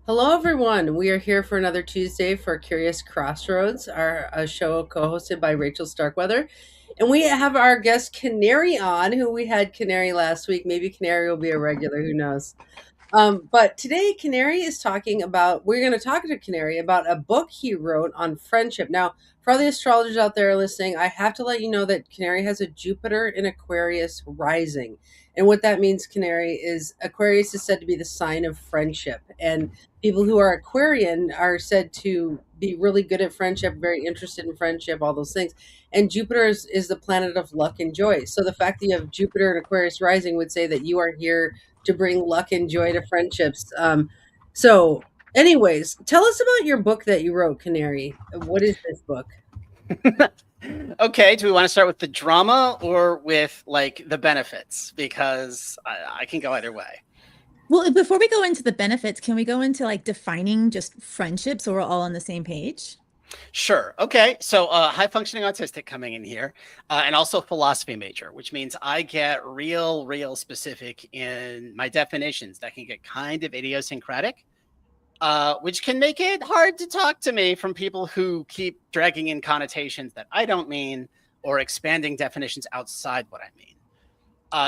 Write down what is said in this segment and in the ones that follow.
Hello, everyone. We are here for another Tuesday for Curious Crossroads, our a show co-hosted by Rachel Starkweather, and we have our guest Canary on, who we had Canary last week. Maybe Canary will be a regular. Who knows? But today, Canary is talking about, we're going to talk to Canary about a book he wrote on friendship. Now, for all the astrologers out there listening, I have to let you know that Canary has a Jupiter in Aquarius rising. And what that means, Canary, is Aquarius is said to be the sign of friendship. And people who are Aquarian are said to be really good at friendship, very interested in friendship, all those things. And Jupiter is the planet of luck and joy. So the fact that you have Jupiter and Aquarius rising would say that you are here to bring luck and joy to friendships. So, anyways, tell us about your book that you wrote, Canary. What is this book? Okay, do we want to start with the drama or with like the benefits? Because I can go either way. Well, before we go into the benefits, can we go into like defining just friendship so we're all on the same page? Sure. Okay. So high functioning autistic coming in here, and also philosophy major, which means I get real specific in my definitions that can get kind of idiosyncratic, which can make it hard to talk to me from people who keep dragging in connotations that I don't mean or expanding definitions outside what I mean.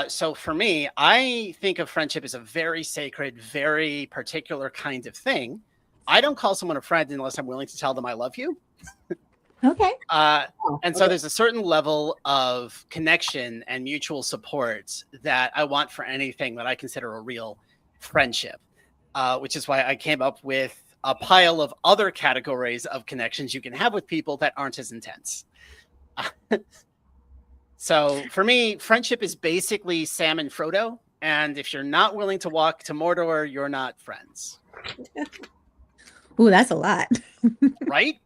So for me, I think of friendship as a very sacred, very particular kind of thing. I don't call someone a friend unless I'm willing to tell them I love you. Okay. And so there's a certain level of connection and mutual support that I want for anything that I consider a real friendship, which is why I came up with a pile of other categories of connections you can have with people that aren't as intense. So for me, friendship is basically Sam and Frodo. And if you're not willing to walk to Mordor, you're not friends. Ooh, that's a lot. Right?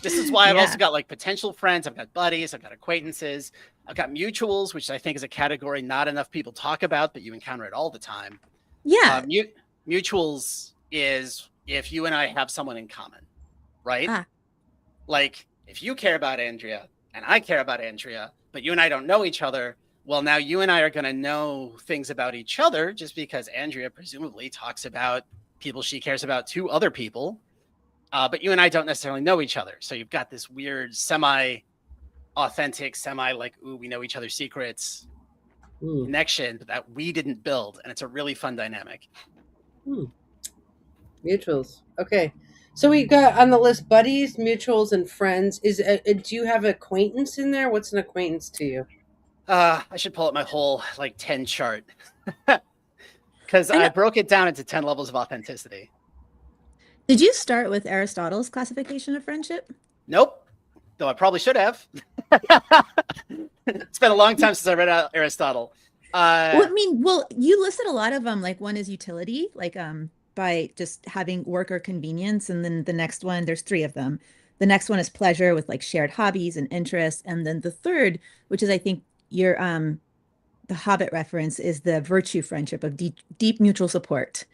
This is why I've Yeah. also got like potential friends. I've got buddies. I've got acquaintances. I've got mutuals, which I think is a category not enough people talk about, but you encounter it all the time. Yeah. Mutuals is if you and I have someone in common, right? Ah. Like if you care about Andrea and I care about Andrea, but you and I don't know each other, well, now you and I are going to know things about each other just because Andrea presumably talks about people she cares about to other people. But you and I don't necessarily know each other. So you've got this weird semi-authentic, like, ooh, we know each other's secrets connection that we didn't build. And it's a really fun dynamic. Mutuals. Okay. So we got on the list buddies, mutuals, and friends. Do you have acquaintance in there? What's an acquaintance to you? I should pull up my whole like 10 chart because I broke it down into 10 levels of authenticity. Did you start with Aristotle's classification of friendship? Nope. Though I probably should have. It's been a long time since I read Aristotle. Well, you listed a lot of them. Like one is utility, like by just having work or convenience, and then the next one, there's three of them. The next one is pleasure with like shared hobbies and interests, and then the third, which is I think your the Hobbit reference, is the virtue friendship of deep mutual support.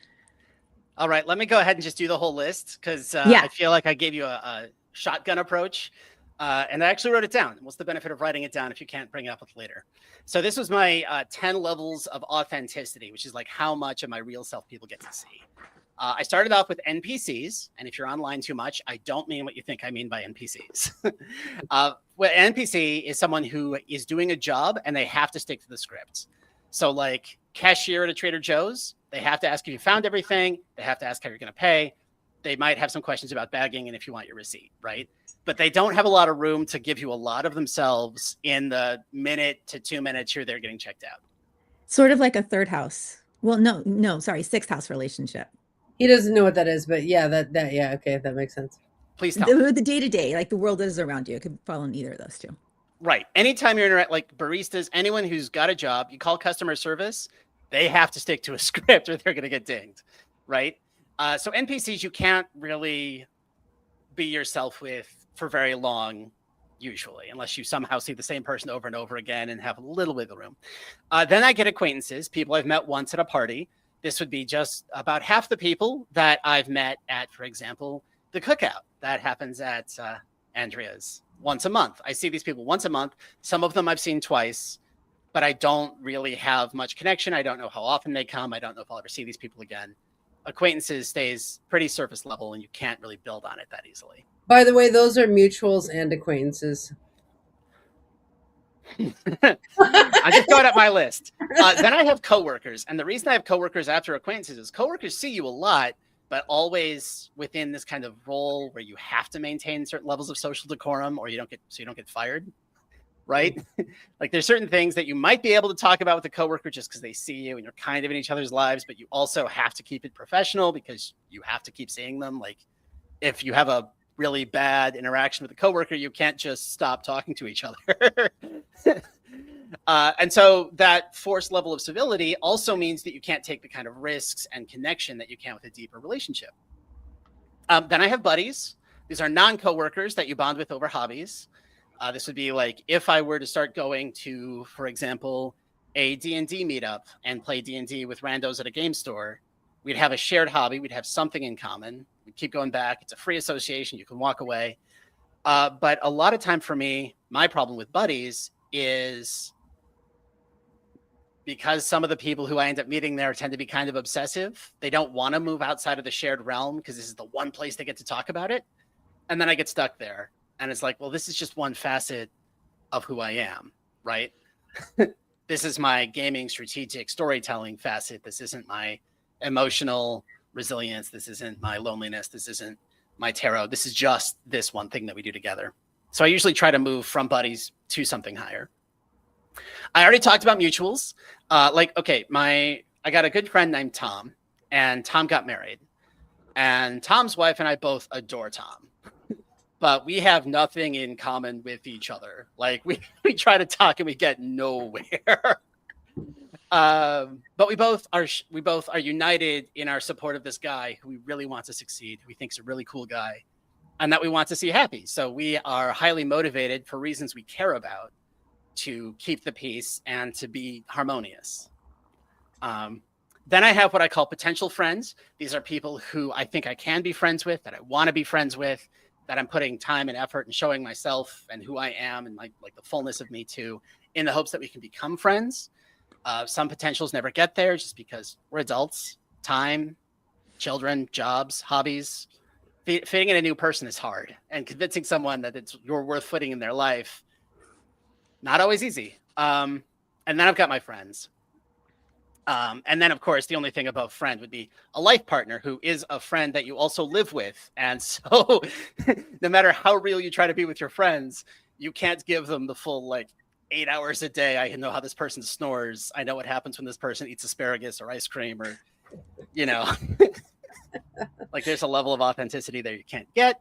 All right, let me go ahead and just do the whole list because I feel like I gave you a shotgun approach. And I actually wrote it down. What's the benefit of writing it down if you can't bring it up with later? So this was my 10 levels of authenticity, which is like how much of my real self people get to see. I started off with NPCs. And if you're online too much, I don't mean what you think I mean by NPCs. Well, NPC is someone who is doing a job and they have to stick to the script. So like cashier at a Trader Joe's, they have to ask if you found everything. They have to ask how you're going to pay. They might have some questions about bagging and if you want your receipt, right? But they don't have a lot of room to give you a lot of themselves in the minute to 2 minutes you're there getting checked out. Sort of like a third house. Well, no, sorry, sixth house relationship. He doesn't know what that is, but yeah, okay, that makes sense. Please tell me. The day-to-day, like the world that is around you. It could fall in either of those two. Right. Anytime you're in like baristas, anyone who's got a job, you call customer service, they have to stick to a script or they're going to get dinged, right? So NPCs, you can't really be yourself with for very long, usually, unless you somehow see the same person over and over again and have a little wiggle room. Then I get acquaintances, people I've met once at a party. This would be just about half the people that I've met at, for example, the cookout that happens at Andrea's once a month. I see these people once a month. Some of them I've seen twice, but I don't really have much connection. I don't know how often they come. I don't know if I'll ever see these people again. acquaintances stays pretty surface level, and you can't really build on it that easily. By the way, those are mutuals and acquaintances. I'm just going up my list. Then I have coworkers, and the reason I have coworkers after acquaintances is coworkers see you a lot, but always within this kind of role where you have to maintain certain levels of social decorum, or you don't get fired, right? Like there's certain things that you might be able to talk about with a coworker just because they see you and you're kind of in each other's lives, but you also have to keep it professional because you have to keep seeing them. Like if you have a really bad interaction with a coworker, you can't just stop talking to each other. And so that forced level of civility also means that you can't take the kind of risks and connection that you can with a deeper relationship. Then I have buddies. These are non-coworkers that you bond with over hobbies. This would be like if I were to start going to, for example, a D&D meetup and play D&D with randos at a game store. We'd have a shared hobby. We'd have something in common. We'd keep going back. It's a free association. You can walk away. But a lot of time for me, my problem with buddies is because some of the people who I end up meeting there tend to be kind of obsessive. They don't want to move outside of the shared realm because this is the one place they get to talk about it. And then I get stuck there. And it's like, well, this is just one facet of who I am, right? This is my gaming strategic storytelling facet. This isn't my emotional resilience. This isn't my loneliness. This isn't my tarot. This is just this one thing that we do together. So I usually try to move from buddies to something higher. I already talked about mutuals. I got a good friend named Tom, and Tom got married. And Tom's wife and I both adore Tom. But we have nothing in common with each other. Like we try to talk and we get nowhere. But we both are united in our support of this guy who we really want to succeed, who we think is a really cool guy, and that we want to see happy. So we are highly motivated for reasons we care about to keep the peace and to be harmonious. Then I have what I call potential friends. These are people who I think I can be friends with, that I want to be friends with, that I'm putting time and effort and showing myself and who I am and like the fullness of me to, in the hopes that we can become friends. Some potentials never get there just because we're adults. Time, children, jobs, hobbies. Fitting in a new person is hard, and convincing someone that you're worth footing in their life, not always easy. And then I've got my friends. And then, of course, the only thing above friend would be a life partner who is a friend that you also live with. And so no matter how real you try to be with your friends, you can't give them the full 8 hours a day. I know how this person snores. I know what happens when this person eats asparagus or ice cream or, there's a level of authenticity there you can't get.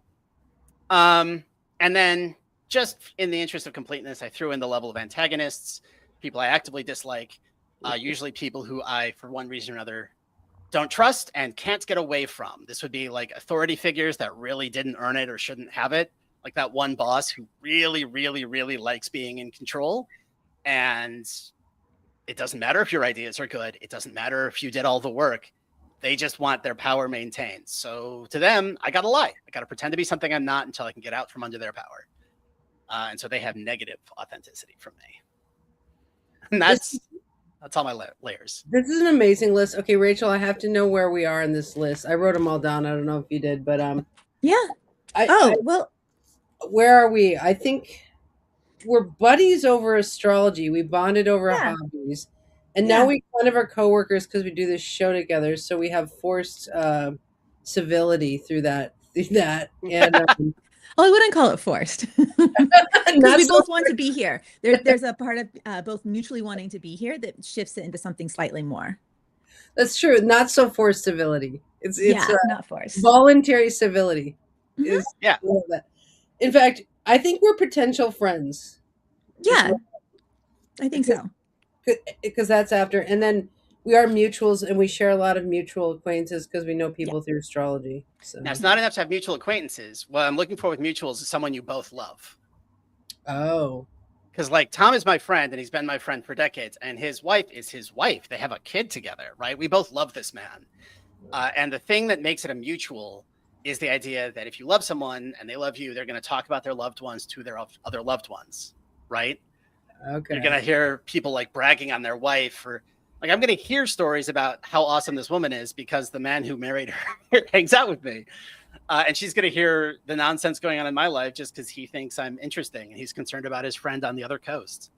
And then just in the interest of completeness, I threw in the level of antagonists, people I actively dislike. Usually people who I, for one reason or another, don't trust and can't get away from. This would be like authority figures that really didn't earn it or shouldn't have it. Like that one boss who really, really, really likes being in control. And it doesn't matter if your ideas are good. It doesn't matter if you did all the work. They just want their power maintained. So to them, I got to lie. I got to pretend to be something I'm not until I can get out from under their power. And so they have negative authenticity from me. And that's all my layers. This is an amazing list. Okay, Rachel, I have to know where we are in this list. I wrote them all down. I don't know if you did, but yeah. Where are we? I think we're buddies over astrology. We bonded over hobbies, and now we kind of are coworkers because we do this show together. So we have forced civility through that. And I wouldn't call it forced. Because we both want to be here. There's a part of both mutually wanting to be here that shifts it into something slightly more. That's true. Not so forced civility. It's not forced. Voluntary civility. Mm-hmm. In fact, I think we're potential friends. Yeah, I think so. Because that's after. And then we are mutuals, and we share a lot of mutual acquaintances because we know people through astrology. So. Now, it's not enough to have mutual acquaintances. What I'm looking for with mutuals is someone you both love. Oh. Because Tom is my friend, and he's been my friend for decades, and his wife is his wife. They have a kid together, right? We both love this man. And the thing that makes it a mutual is the idea that if you love someone and they love you, they're going to talk about their loved ones to their other loved ones, right? Okay. You're going to hear people bragging on their wife, or Like, I'm going to hear stories about how awesome this woman is because the man who married her hangs out with me. And she's going to hear the nonsense going on in my life just because he thinks I'm interesting and he's concerned about his friend on the other coast.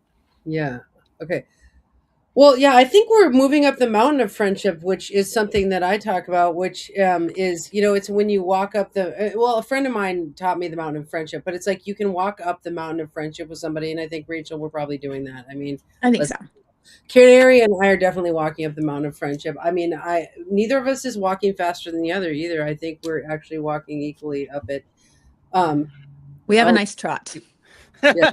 Yeah. Okay. Well, yeah, I think we're moving up the mountain of friendship, which is something that I talk about, which is, it's when you walk up well, a friend of mine taught me the mountain of friendship, but it's like you can walk up the mountain of friendship with somebody. And I think, Rachel, we're probably doing that. I mean, I think so. Canary and I are definitely walking up the mountain of friendship. I mean, neither of us is walking faster than the other either. I think we're actually walking equally up it. We have a nice trot. Yeah.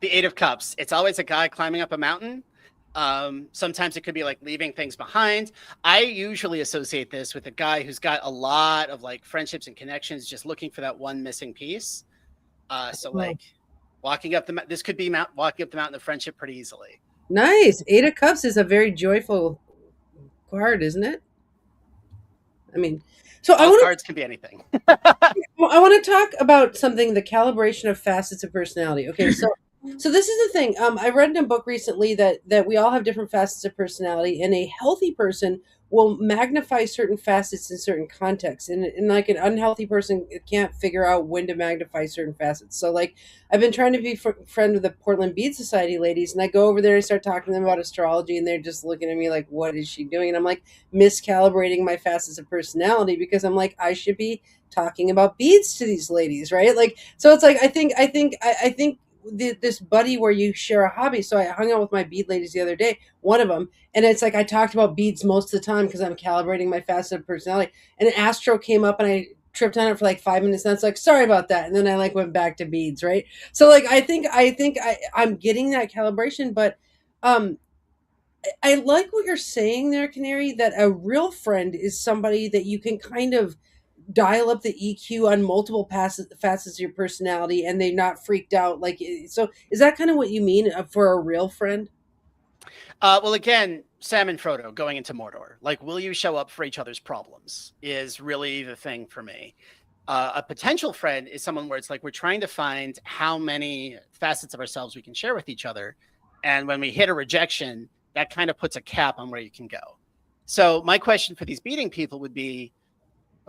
The Eight of Cups. It's always a guy climbing up a mountain. Sometimes it could be like leaving things behind. I usually associate this with a guy who's got a lot of like friendships and connections, just looking for that one missing piece. So like walking up this could be walking up the mountain of friendship pretty easily. Nice. Eight of Cups is a very joyful card, isn't it? I mean, so cards can be anything. I want to talk about something, the calibration of facets of personality. Okay, so this is the thing. I read in a book recently that we all have different facets of personality, and a healthy person will magnify certain facets in certain contexts, and like an unhealthy person can't figure out when to magnify certain facets. So like I've been trying to be friend with the Portland Bead Society ladies, and I go over there and start talking to them about astrology, and they're just looking at me like, what is she doing? And I'm like miscalibrating my facets of personality, because I'm like, I should be talking about beads to these ladies, right? Like, so it's like I think this buddy where you share a hobby. So I hung out with my bead ladies the other day, one of them, and it's like I talked about beads most of the time because I'm calibrating my facet of personality. And an Astro came up and I tripped on it for like 5 minutes, and it's like, sorry about that. And then I like went back to beads, right? So like I think I'm getting that calibration, but I like what you're saying there, Canary, that a real friend is somebody that you can kind of dial up the EQ on multiple facets of your personality, and they're not freaked out. Like, so is that kind of what you mean for a real friend? Well, again, Sam and Frodo going into Mordor, like, will you show up for each other's problems is really the thing for me. A potential friend is someone where it's like we're trying to find how many facets of ourselves we can share with each other. And when we hit a rejection, that kind of puts a cap on where you can go. So my question for these beating people would be,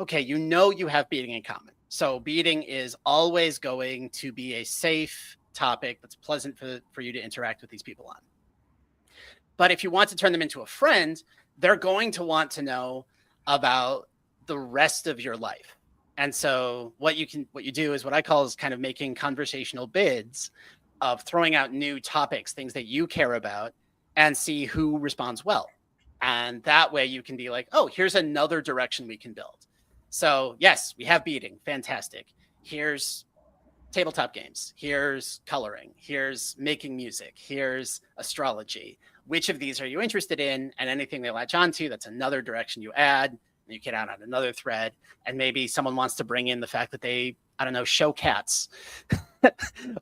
okay, you have beating in common. So beating is always going to be a safe topic that's pleasant for you to interact with these people on. But if you want to turn them into a friend, they're going to want to know about the rest of your life. And so what you do is what I call is kind of making conversational bids of throwing out new topics, things that you care about, and see who responds well. And that way you can be like, oh, here's another direction we can build. So yes, we have beating. Fantastic. Here's tabletop games. Here's coloring. Here's making music. Here's astrology. Which of these are you interested in? And anything they latch onto, that's another direction you add. And you get out on another thread. And maybe someone wants to bring in the fact that they, I don't know, show cats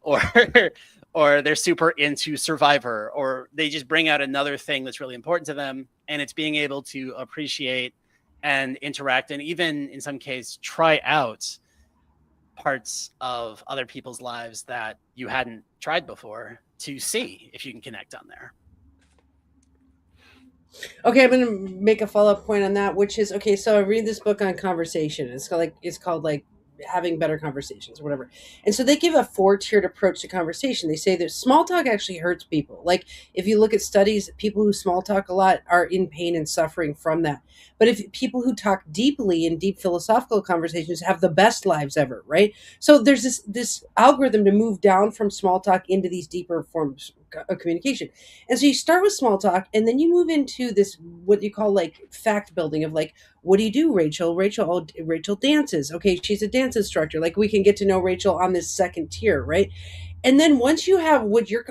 or they're super into Survivor, or they just bring out another thing that's really important to them. And it's being able to appreciate and interact, and even in some case try out parts of other people's lives that you hadn't tried before to see if you can connect on there. Okay, I'm going to make a follow-up point on that, which is, okay, so I read this book on conversation. It's called having better conversations or whatever. And so they give a 4-tiered approach to conversation. They say that small talk actually hurts people. Like if you look at studies, people who small talk a lot are in pain and suffering from that. But if people who talk deeply in deep philosophical conversations have the best lives ever, right? So there's this algorithm to move down from small talk into these deeper forms of communication. And so you start with small talk, and then you move into this, what you call like fact building of like, what do you do, Rachel? Rachel dances. Okay, she's a dance instructor. Like we can get to know Rachel on this second tier, right? And then once you have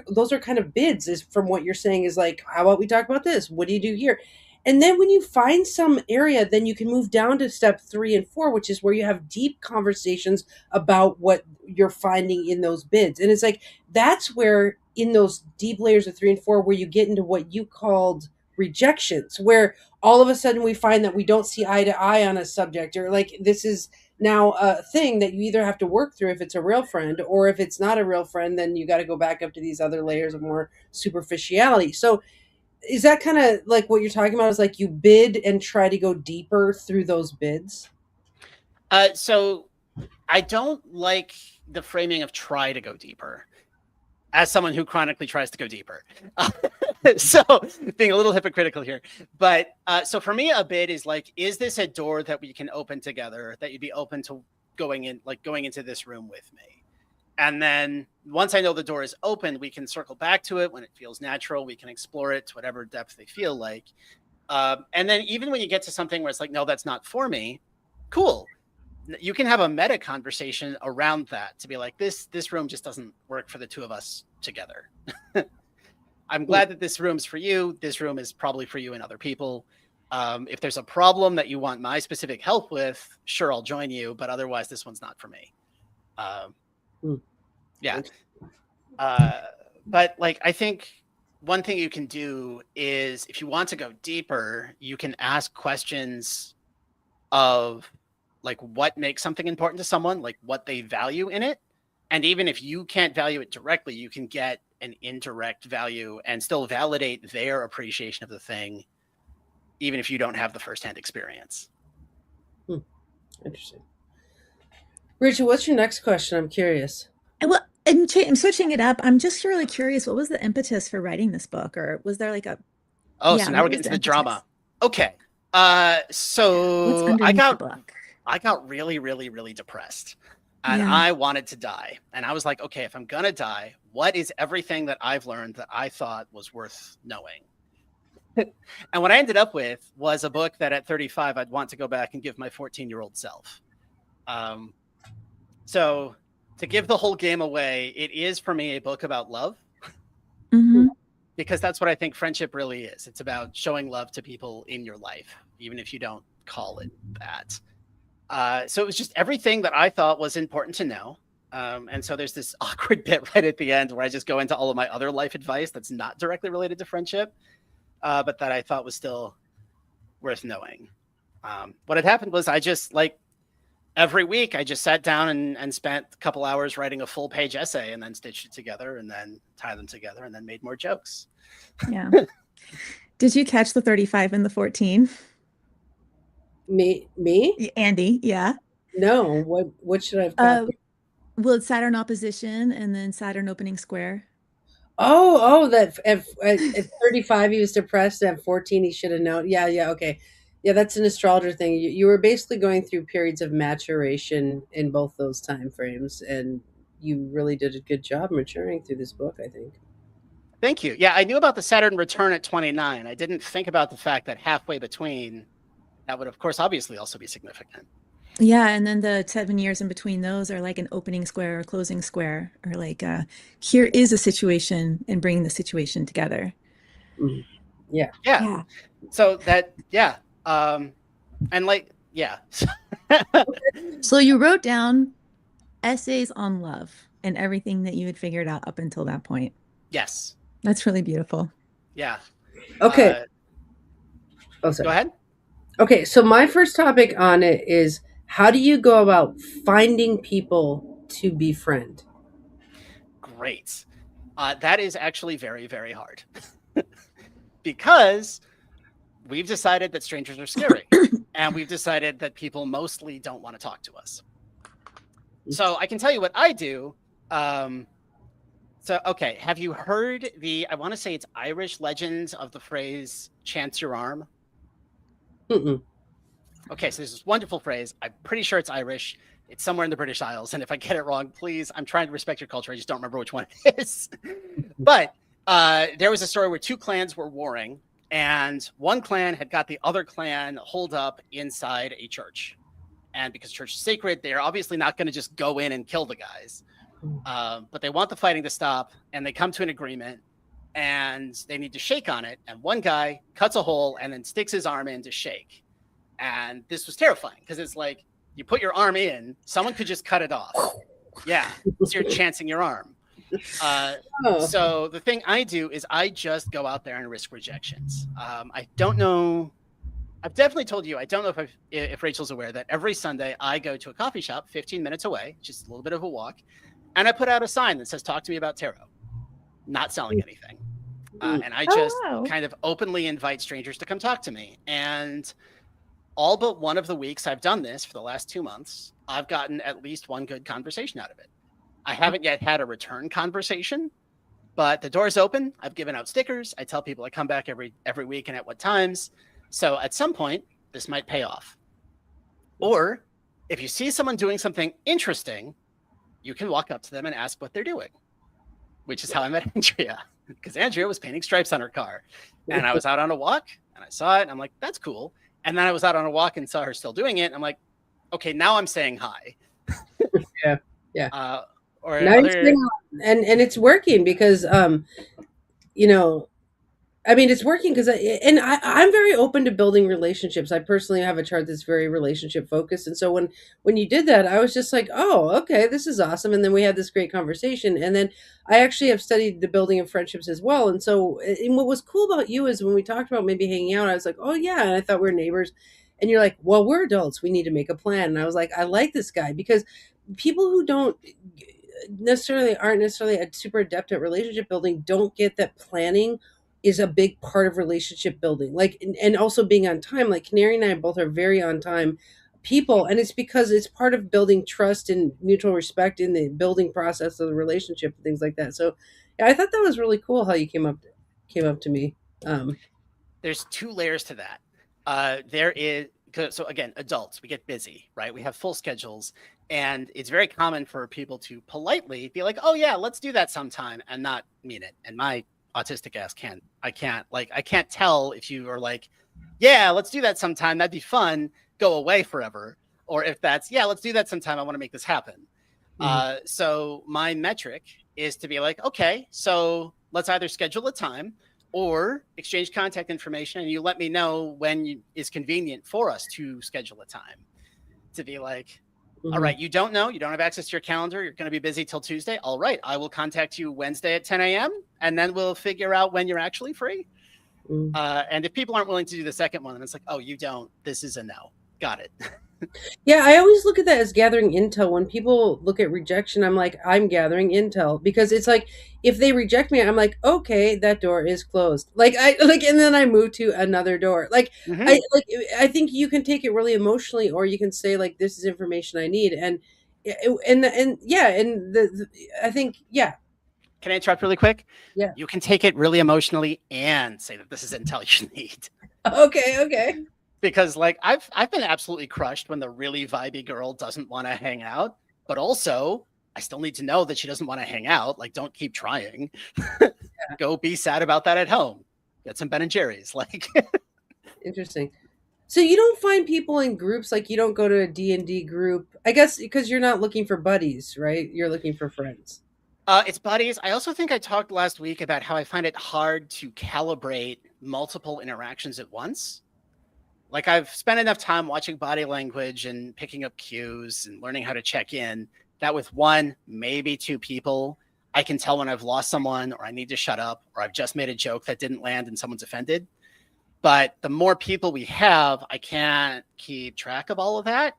those are kind of bids, is from what you're saying, is like, how about we talk about this? What do you do here? And then when you find some area, then you can move down to step 3 and 4, which is where you have deep conversations about what you're finding in those bids. And it's like, that's where in those deep layers of 3 and 4, where you get into what you called rejections, where all of a sudden we find that we don't see eye to eye on a subject, or like this is now a thing that you either have to work through if it's a real friend, or if it's not a real friend, then you got to go back up to these other layers of more superficiality. So is that kind of like what you're talking about? Is like you bid and try to go deeper through those bids? So I don't like the framing of try to go deeper as someone who chronically tries to go deeper. So being a little hypocritical here, but so for me, a bid is like, is this a door that we can open together, that you'd be open to going into this room with me? And then once I know the door is open, we can circle back to it when it feels natural. We can explore it to whatever depth they feel like. And then even when you get to something where it's like, no, that's not for me, cool. You can have a meta conversation around that to be like, this room just doesn't work for the two of us together. I'm glad that this room's for you. This room is probably for you and other people. If there's a problem that you want my specific help with, sure, I'll join you. But otherwise, this one's not for me. Yeah. But like, I think one thing you can do is if you want to go deeper, you can ask questions of like what makes something important to someone, like what they value in it. And even if you can't value it directly, you can get an indirect value and still validate their appreciation of the thing, even if you don't have the firsthand experience. Interesting. Rachel, what's your next question? I'm curious. Well, I'm switching it up. I'm just really curious. What was the impetus for writing this book, or was there like a? Oh, so now we're getting to the drama. Okay. So I got really, really, really depressed, and I wanted to die. And I was like, okay, if I'm gonna die, what is everything that I've learned that I thought was worth knowing? And what I ended up with was a book that at 35, I'd want to go back and give my 14-year-old self. So to give the whole game away, it is for me a book about love. Mm-hmm. Because that's what I think friendship really is. It's about showing love to people in your life, even if you don't call it that. So it was just everything that I thought was important to know. And so there's this awkward bit right at the end where I just go into all of my other life advice that's not directly related to friendship, but that I thought was still worth knowing. What had happened was I just every week I just sat down and spent a couple hours writing a full page essay and then stitched it together and then tied them together and then made more jokes. Yeah. Did you catch the 35 and the 14? Me? Andy, yeah. No. What should I have got? Well, it's Saturn opposition and then Saturn opening square. Oh, that at 35 he was depressed. At 14 he should have known. Yeah, okay. Yeah, that's an astrologer thing. You were basically going through periods of maturation in both those time frames, and you really did a good job maturing through this book, I think. Thank you. Yeah, I knew about the Saturn return at 29. I didn't think about the fact that halfway between, that would, of course, obviously also be significant. Yeah, and then the 7 years in between those are like an opening square or closing square, or like here is a situation and bringing the situation together. Mm-hmm. Yeah. So that, and like, yeah. So you wrote down essays on love and everything that you had figured out up until that point. Yes. That's really beautiful. Yeah. Okay. Go ahead. Okay, so my first topic on it is, how do you go about finding people to befriend? Great. That is actually very, very hard. Because we've decided that strangers are scary. And we've decided that people mostly don't want to talk to us. So I can tell you what I do. Okay, have you heard I want to say it's Irish legend of the phrase, chance your arm? Mm-mm. Okay, so there's this wonderful phrase. I'm pretty sure it's Irish. It's somewhere in the British Isles. And if I get it wrong, please, I'm trying to respect your culture. I just don't remember which one it is. But there was a story where two clans were warring. And one clan had got the other clan holed up inside a church. And because church is sacred, they're obviously not going to just go in and kill the guys. But they want the fighting to stop. And they come to an agreement. And they need to shake on it. And one guy cuts a hole and then sticks his arm in to shake. And this was terrifying because it's like you put your arm in, someone could just cut it off. Yeah, so you're chancing your arm. So the thing I do is I just go out there and risk rejections. I don't know. I've definitely told you, I don't know if Rachel's aware that every Sunday I go to a coffee shop 15 minutes away, just a little bit of a walk. And I put out a sign that says, talk to me about tarot. Not selling anything. And I just kind of openly invite strangers to come talk to me. And all but one of the weeks I've done this for the last 2 months, I've gotten at least one good conversation out of it. I haven't yet had a return conversation, but the door's open. I've given out stickers. I tell people I come back every week and at what times. So at some point, this might pay off. Or if you see someone doing something interesting, you can walk up to them and ask what they're doing, which is how I met Andrea, because Andrea was painting stripes on her car. And I was out on a walk and I saw it and I'm like, that's cool. And then I was out on a walk and saw her still doing it. And I'm like, okay, now I'm saying hi. Yeah. Yeah. Or now and it's working because, you know, I mean, it's working because I'm very open to building relationships. I personally have a chart that's very relationship focused. And so when you did that, I was just like, oh, okay, this is awesome. And then we had this great conversation. And then I actually have studied the building of friendships as well. And so and what was cool about you is when we talked about maybe hanging out, I was like, oh, yeah. And I thought we were neighbors. And you're like, well, we're adults. We need to make a plan. And I was like, I like this guy because people who aren't necessarily a super adept at relationship building don't get that planning is a big part of relationship building. Like, and also being on time. Like Canary and I both are very on time people. And it's because it's part of building trust and mutual respect in the building process of the relationship and things like that. So yeah, I thought that was really cool how you came up to me. There's 2 layers to that. There is, so again, adults, we get busy, right? We have full schedules, and it's very common for people to politely be like, oh yeah, let's do that sometime, and not mean it. And my autistic ass I can't tell if you are like, yeah, let's do that sometime, that'd be fun, go away forever, or if that's, yeah, let's do that sometime, I want to make this happen. So my metric is to be like, okay, so let's either schedule a time or exchange contact information, and you let me know when is convenient for us to schedule a time. To be like, all right, you don't have access to your calendar, you're going to be busy till Tuesday. All right, I will contact you Wednesday at 10 a.m. and then we'll figure out when you're actually free. And if people aren't willing to do the second one, then it's like, oh, you don't, this is a no. Got it. Yeah, I always look at that as gathering intel. When people look at rejection, I'm like, I'm gathering intel, because it's like if they reject me, I'm like, okay, that door is closed. And then I move to another door. I think you can take it really emotionally, or you can say like, this is information I need, I think Can I interrupt really quick? Yeah. You can take it really emotionally and say that this is intel you should need. Okay. Because like I've been absolutely crushed when the really vibey girl doesn't want to hang out, but also I still need to know that she doesn't want to hang out. Like, don't keep trying. Go be sad about that at home. Get some Ben and Jerry's. Like, interesting. So you don't find people in groups, like you don't go to a D&D group, I guess, because you're not looking for buddies, right? You're looking for friends. It's buddies. I also think I talked last week about how I find it hard to calibrate multiple interactions at once. Like, I've spent enough time watching body language and picking up cues and learning how to check in that with 1, maybe 2 people, I can tell when I've lost someone, or I need to shut up, or I've just made a joke that didn't land and someone's offended. But the more people we have, I can't keep track of all of that,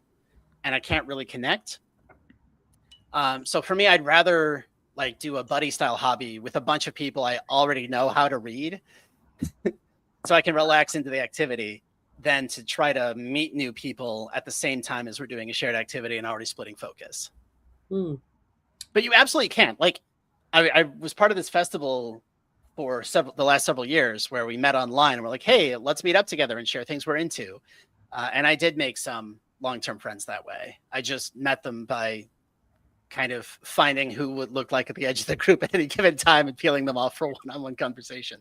and I can't really connect. So for me, I'd rather like do a buddy style hobby with a bunch of people I already know how to read so I can relax into the activity, than to try to meet new people at the same time as we're doing a shared activity and already splitting focus. But you absolutely can. Like, I was part of this festival for the last several years where we met online and we're like, hey, let's meet up together and share things we're into. And I did make some long-term friends that way. I just met them by kind of finding who would look like at the edge of the group at any given time and peeling them off for one-on-one conversation.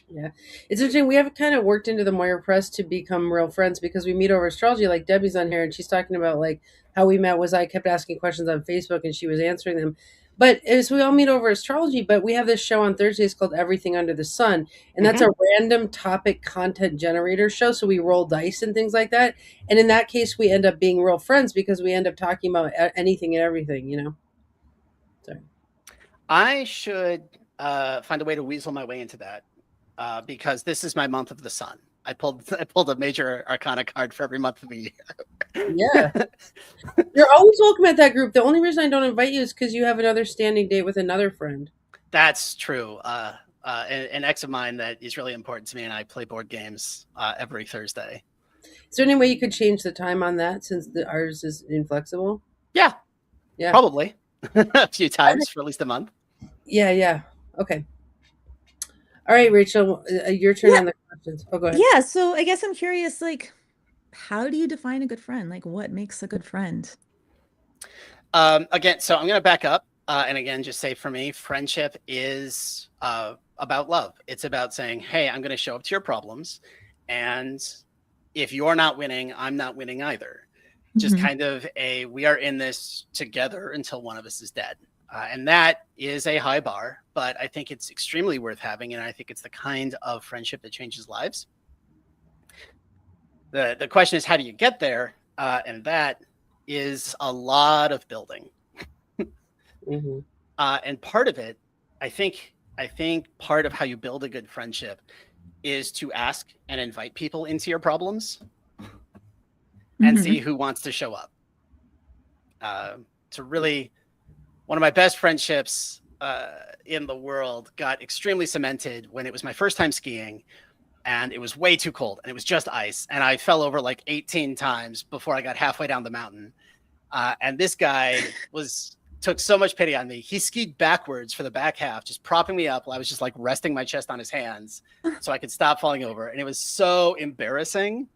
Yeah. It's interesting. We have kind of worked into the Moyer Press to become real friends because we meet over astrology. Like Debbie's on here and she's talking about like how we met was I kept asking questions on Facebook and she was answering them. But as we all meet over astrology, but we have this show on Thursdays called Everything Under the Sun. And that's a random topic content generator show. So we roll dice and things like that. And in that case, we end up being real friends because we end up talking about anything and everything, you know? Sorry. I should find a way to weasel my way into that. Because this is my month of the sun. I pulled a major arcana card for every month of the year. Yeah. You're always welcome at that group. The only reason I don't invite you is because you have another standing date with another friend. That's true. an ex of mine that is really important to me, and I play board games every Thursday. Is there any way you could change the time on that since ours is inflexible? Yeah, Yeah. probably a few times for at least a month. Yeah, yeah. Okay. All right, Rachel, your turn Yeah. on the questions. Oh, go ahead. Yeah. So I guess I'm curious, like, how do you define a good friend? Like, what makes a good friend? Again, so I'm going to back up and again, just say for me, friendship is about love. It's about saying, hey, I'm going to show up to your problems. And if you're not winning, I'm not winning either. Just kind of we are in this together until one of us is dead. And that is a high bar, but I think it's extremely worth having. And I think it's the kind of friendship that changes lives. The question is, how do you get there? And that is a lot of building. Mm-hmm. And part of it, I think part of how you build a good friendship is to ask and invite people into your problems and see who wants to show up. To really, one of my best friendships in the world got extremely cemented when it was my first time skiing, and it was way too cold, and it was just ice, and I fell over like 18 times before I got halfway down the mountain. And this guy took so much pity on me. He skied backwards for the back half, just propping me up while I was just like resting my chest on his hands so I could stop falling over. And it was so embarrassing.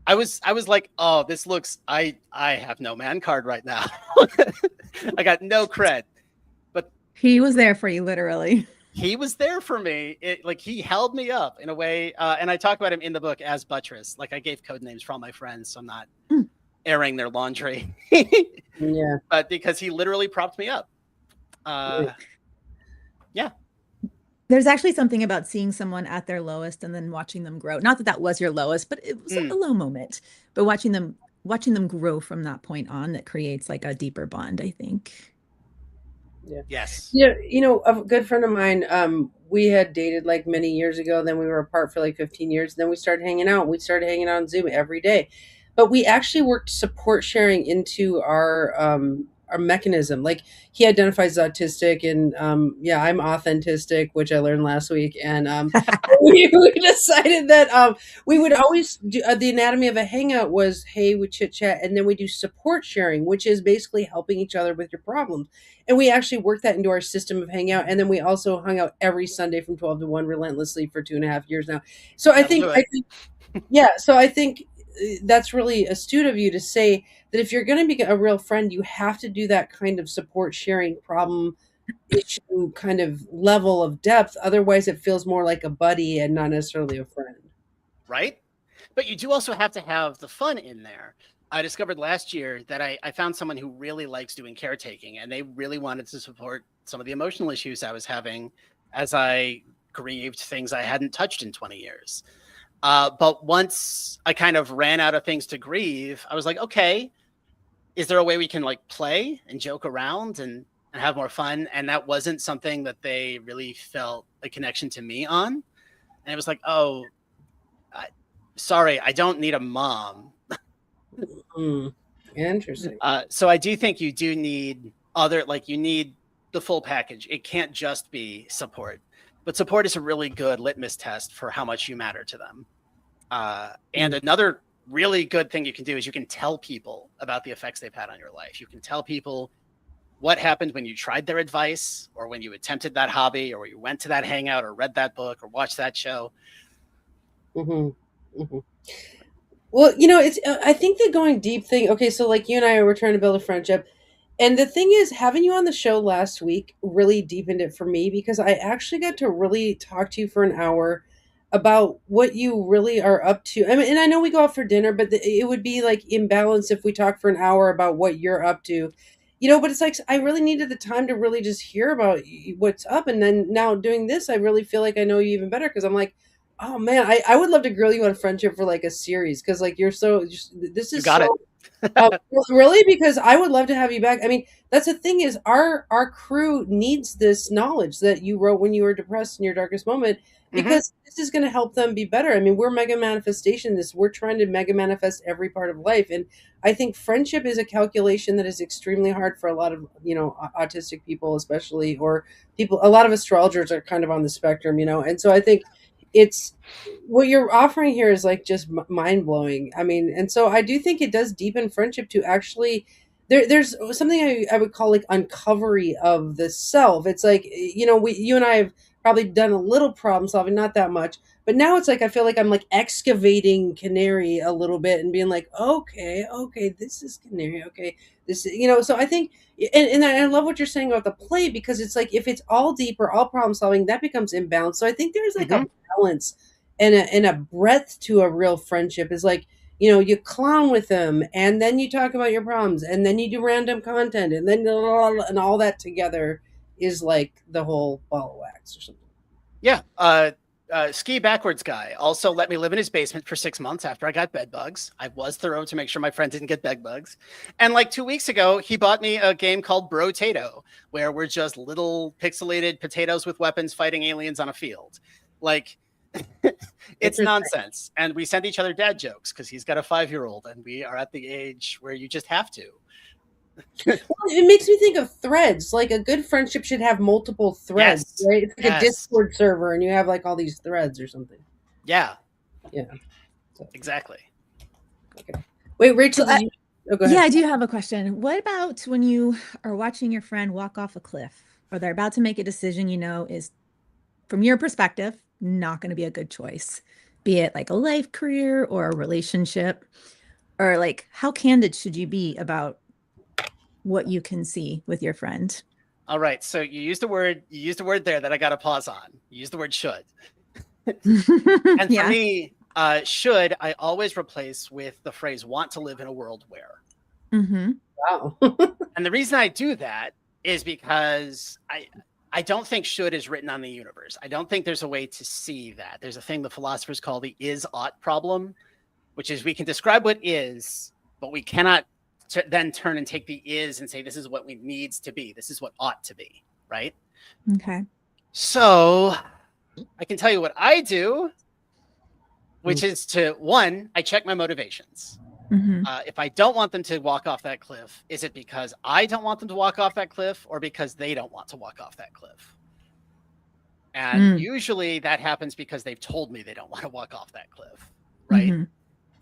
I was like, oh, this looks, I have no man card right now. I got no cred. But he was there for you, literally. He was there for me. He held me up in a way. And I talk about him in the book as Buttress. Like, I gave code names for all my friends, so I'm not airing their laundry. Yeah. But because he literally propped me up. Yeah. There's actually something about seeing someone at their lowest and then watching them grow. Not that that was your lowest, but it was a low moment. But watching them grow from that point on, that creates like a deeper bond, I think. Yeah. Yes. Yeah. You know, a good friend of mine, we had dated like many years ago. Then we were apart for like 15 years. Then we started hanging out. We started hanging out on Zoom every day. But we actually worked support sharing into our mechanism. Like, he identifies as autistic, and yeah, I'm authentic, which I learned last week. And we decided that we would always do the anatomy of a hangout was, hey, we chit chat, and then we do support sharing, which is basically helping each other with your problems. And we actually worked that into our system of hangout. And then we also hung out every Sunday from 12 to 1 relentlessly for 2.5 years now. So I think, yeah. So I think that's really astute of you to say that if you're going to be a real friend, you have to do that kind of support sharing, problem issue kind of level of depth. Otherwise, it feels more like a buddy and not necessarily a friend. Right. But you do also have to have the fun in there. I discovered last year that I found someone who really likes doing caretaking, and they really wanted to support some of the emotional issues I was having as I grieved things I hadn't touched in 20 years. But once I kind of ran out of things to grieve, I was like, okay, is there a way we can like play and joke around and have more fun? And that wasn't something that they really felt a connection to me on. And it was like, oh, sorry, I don't need a mom. Interesting. So I do think you do need you need the full package. It can't just be support. But support is a really good litmus test for how much you matter to them. And another really good thing you can do is you can tell people about the effects they've had on your life. You can tell people what happened when you tried their advice, or when you attempted that hobby, or you went to that hangout, or read that book, or watched that show. Mm-hmm. Mm-hmm. Well, you know, it's I think the going deep thing. Okay, so like you and I were trying to build a friendship. And the thing is, having you on the show last week really deepened it for me, because I actually got to really talk to you for an hour about what you really are up to. I mean, and I know we go out for dinner, but it would be like imbalance if we talk for an hour about what you're up to, but it's like, I really needed the time to really just hear about what's up. And then now doing this, I really feel like I know you even better, because I'm like, Oh man, I would love to grill you on friendship for like a series because like you're so this You is got it. so really, because I would love to have you back. I mean, that's the thing is our crew needs this knowledge that you wrote when you were depressed in your darkest moment Hmm. because this is going to help them be better. I mean, we're mega manifestation. This we're trying to mega manifest every part of life, and I think friendship is a calculation that is extremely hard for a lot of autistic people, especially, or people. A lot of astrologers are kind of on the spectrum, and so I think it's what you're offering here is like just mind blowing. I mean, and so I do think it does deepen friendship to actually there's something I would call like uncovery of the self. It's like you and I have probably done a little problem solving, not that much, but now it's like I feel like I'm like excavating Canary a little bit and being like, okay, this is Canary, okay, this is, so I think and I love what you're saying about the play because it's like if it's all deep or all problem solving, that becomes imbalanced. So I think there's like Hmm. a balance and a breadth to a real friendship is like you clown with them and then you talk about your problems and then you do random content and then and all that together is like the whole ball of wax or something. Yeah. Ski backwards guy also let me live in his basement for 6 months after I got bed bugs. I was thorough to make sure my friend didn't get bed bugs. And like 2 weeks ago, he bought me a game called Brotato, where we're just little pixelated potatoes with weapons fighting aliens on a field. Like, it's Interesting. nonsense. And we send each other dad jokes because he's got a 5-year-old and we are at the age where you just have to. Well, it makes me think of threads. Like a good friendship should have multiple threads, Yes. right? It's like a Yes. Discord server and you have like all these threads or something. Yeah. Yeah. So, Exactly. okay. Wait, Rachel, So, did you? Oh, go yeah, ahead. I do have a question. What about when you are watching your friend walk off a cliff or they're about to make a decision you know is, from your perspective, not going to be a good choice, be it like a life career or a relationship? Or like, how candid should you be about what you can see with your friend? All right. So you used a word there that I got to pause on. You used the word should. And for Yeah. me, should I always replace with the phrase want to live in a world where. Mm-hmm. Wow. And the reason I do that is because I don't think should is written on the universe. I don't think there's a way to see that. There's a thing the philosophers call the is ought problem, which is we can describe what is, but we cannot then turn and take the is and say this is what we needs to be. This is what ought to be, right? Okay. So I can tell you what I do, which is I check my motivations. Mm-hmm. If I don't want them to walk off that cliff, is it because I don't want them to walk off that cliff or because they don't want to walk off that cliff? And usually that happens because they've told me they don't want to walk off that cliff, right? Mm-hmm.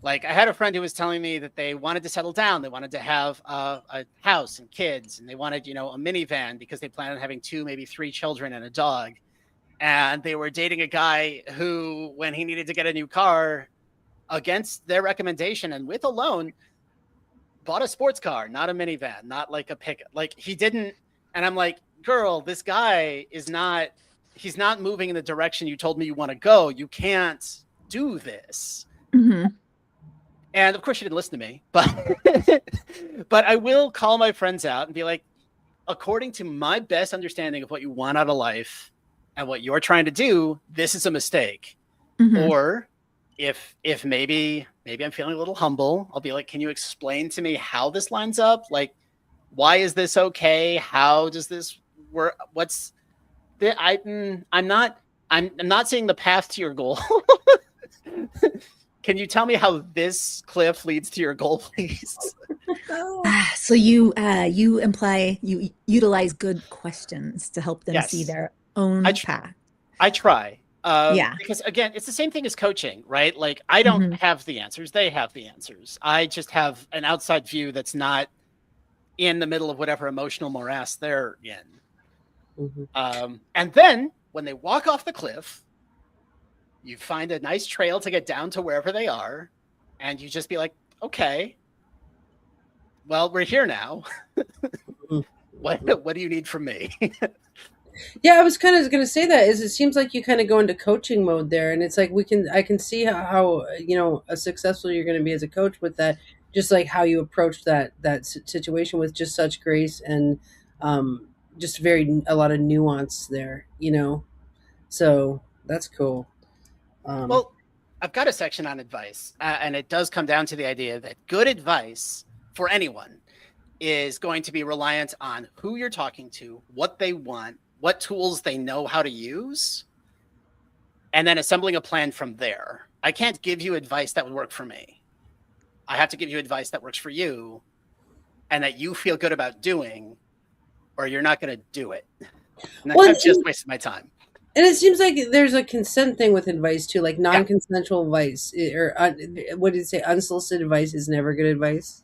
Like I had a friend who was telling me that they wanted to settle down. They wanted to have a house and kids, and they wanted, a minivan because they planned on having 2, maybe 3 children and a dog. And they were dating a guy who, when he needed to get a new car, against their recommendation and with a loan, bought a sports car, not a minivan, not like a pickup. Like he didn't. And I'm like, girl, this guy he's not moving in the direction you told me you want to go. You can't do this. Mm-hmm. And of course she didn't listen to me, but but I will call my friends out and be like, according to my best understanding of what you want out of life and what you're trying to do, this is a mistake. Mm-hmm. Or if maybe I'm feeling a little humble, I'll be like, can you explain to me how this lines up? Like, why is this okay? How does this work? What's the I'm not seeing the path to your goal. Can you tell me how this cliff leads to your goal, please? So you utilize good questions to help them see Yes. their own path. I try. Yeah. Because again, it's the same thing as coaching, right? Like I don't have the answers. They have the answers. I just have an outside view that's not in the middle of whatever emotional morass they're in. And then when they walk off the cliff, you find a nice trail to get down to wherever they are. And you just be like, okay, well, we're here now. What do you need from me? Yeah, I was kind of going to say that is it seems like you kind of go into coaching mode there, and it's like I can see how successful you're going to be as a coach with that, just like how you approach that situation with just such grace and just a lot of nuance there, so that's cool. Well, I've got a section on advice, and it does come down to the idea that good advice for anyone is going to be reliant on who you're talking to, what they want, what tools they know how to use, and then assembling a plan from there. I can't give you advice that would work for me. I have to give you advice that works for you and that you feel good about doing, or you're not going to do it. And I've just wasted my time. And it seems like there's a consent thing with advice too, like non-consensual advice, or what did it say? Unsolicited advice is never good advice.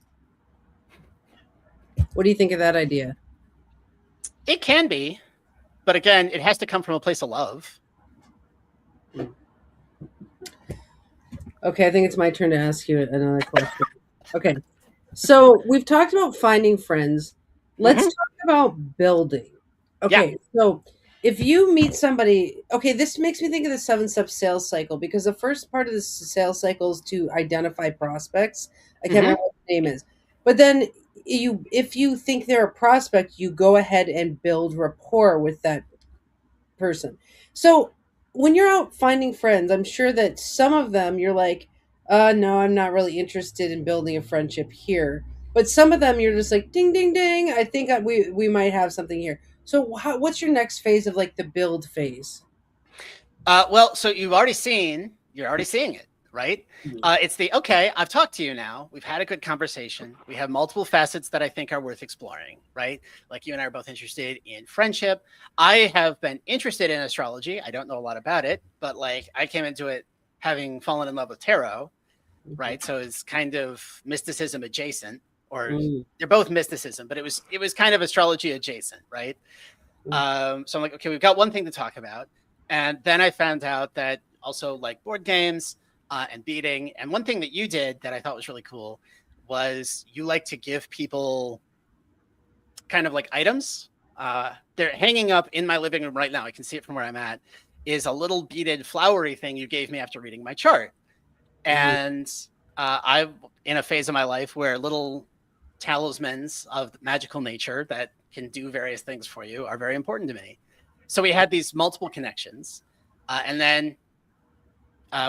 What do you think of that idea? It can be, but again, it has to come from a place of love. Okay, I think it's my turn to ask you another question. Okay, so we've talked about finding friends. Let's talk about building. Okay, so if you meet somebody, okay, this makes me think of the 7-step sales cycle, because the first part of the sales cycle is to identify prospects. I can't remember what the name is. But then if you think they're a prospect, you go ahead and build rapport with that person. So when you're out finding friends, I'm sure that some of them you're like, no, I'm not really interested in building a friendship here. But some of them you're just like, ding, ding, ding. I think we might have something here. So what's your next phase of like the build phase? Well, so you're already seeing it, right? It's okay, I've talked to you now. We've had a good conversation. We have multiple facets that I think are worth exploring, right? Like you and I are both interested in friendship. I have been interested in astrology. I don't know a lot about it, but like I came into it having fallen in love with tarot, right? So it's kind of mysticism adjacent, or they're both mysticism, but it was kind of astrology adjacent, right? So I'm like, okay, we've got one thing to talk about. And then I found out that also like board games and beading. And one thing that you did that I thought was really cool was you like to give people kind of like items. They're hanging up in my living room right now. I can see it from where I'm at, is a little beaded flowery thing you gave me after reading my chart. And I'm in a phase of my life where little talismans of magical nature that can do various things for you are very important to me. So we had these multiple connections. And then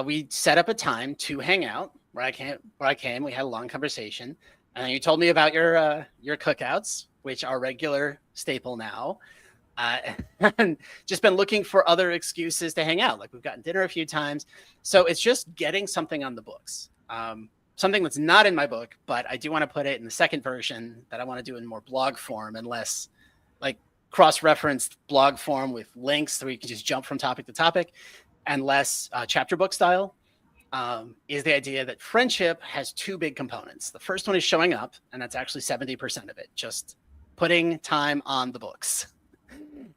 we set up a time to hang out where I came. We had a long conversation. And then you told me about your cookouts, which are regular staple now. And just been looking for other excuses to hang out. Like we've gotten dinner a few times. So it's just getting something on the books. Something that's not in my book, but I do want to put it in the second version that I want to do in more blog form and less like cross-referenced blog form with links so you can just jump from topic to topic, and less chapter book style, is the idea that friendship has two big components. The first one is showing up, and that's actually 70% of it, just putting time on the books.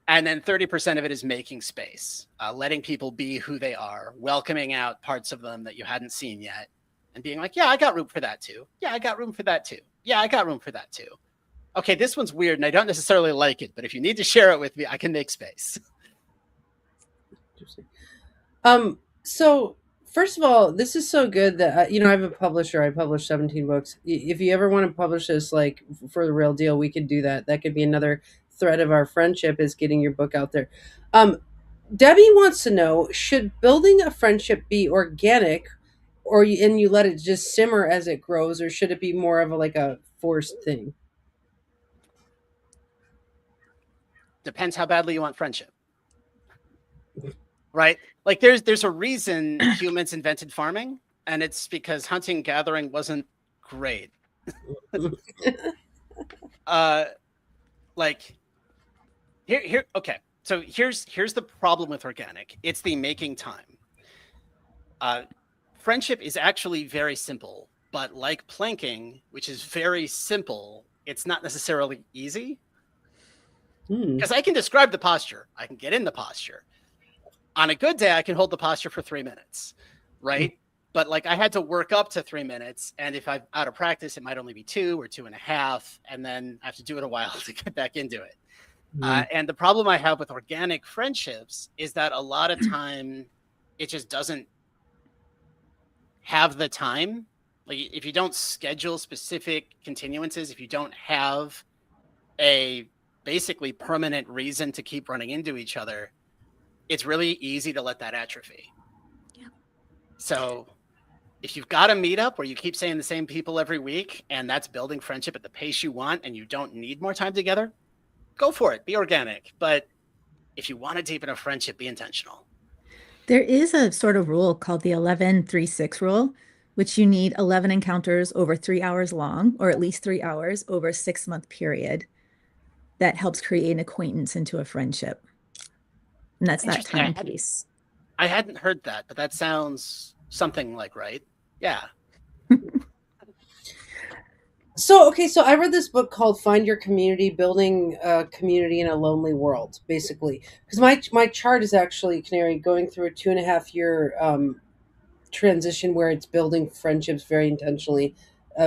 And then 30% of it is making space, letting people be who they are, welcoming out parts of them that you hadn't seen yet, and being like, yeah, I got room for that too. Yeah, I got room for that too. Yeah, I got room for that too. Okay, this one's weird and I don't necessarily like it, but if you need to share it with me, I can make space. So first of all, this is so good that, I have a publisher. I publish 17 books. If you ever want to publish this, like for the real deal, we could do that. That could be another thread of our friendship, is getting your book out there. Debbie wants to know, should building a friendship be organic, and you let it just simmer as it grows, or should it be more of a forced thing? Depends how badly you want friendship. Right? Like there's a reason humans invented farming, and it's because hunting gathering wasn't great. Like here okay. So here's the problem with organic. It's the making time. Friendship is actually very simple, but like planking, which is very simple, it's not necessarily easy. Because I can describe the posture. I can get in the posture. On a good day, I can hold the posture for 3 minutes, right? But like I had to work up to 3 minutes. And if I'm out of practice, it might only be 2 or 2.5. And then I have to do it a while to get back into it. And the problem I have with organic friendships is that a lot of time it just doesn't have the time. Like if you don't schedule specific continuances, if you don't have a basically permanent reason to keep running into each other, it's really easy to let that atrophy. Yeah. So if you've got a meetup where you keep saying the same people every week and that's building friendship at the pace you want and you don't need more time together, go for it. Be organic. But if you want to deepen a friendship, be intentional. There is a sort of rule called the 11-3-6 rule, which you need 11 encounters over 3 hours long, or at least 3 hours over a 6-month period. That helps create an acquaintance into a friendship. And that's that time piece. I hadn't heard that, but that sounds something like right. Yeah. So I read this book called Find Your Community, Building a Community in a Lonely World, basically. Because my chart is actually, Canary, going through a 2.5-year transition where it's building friendships very intentionally.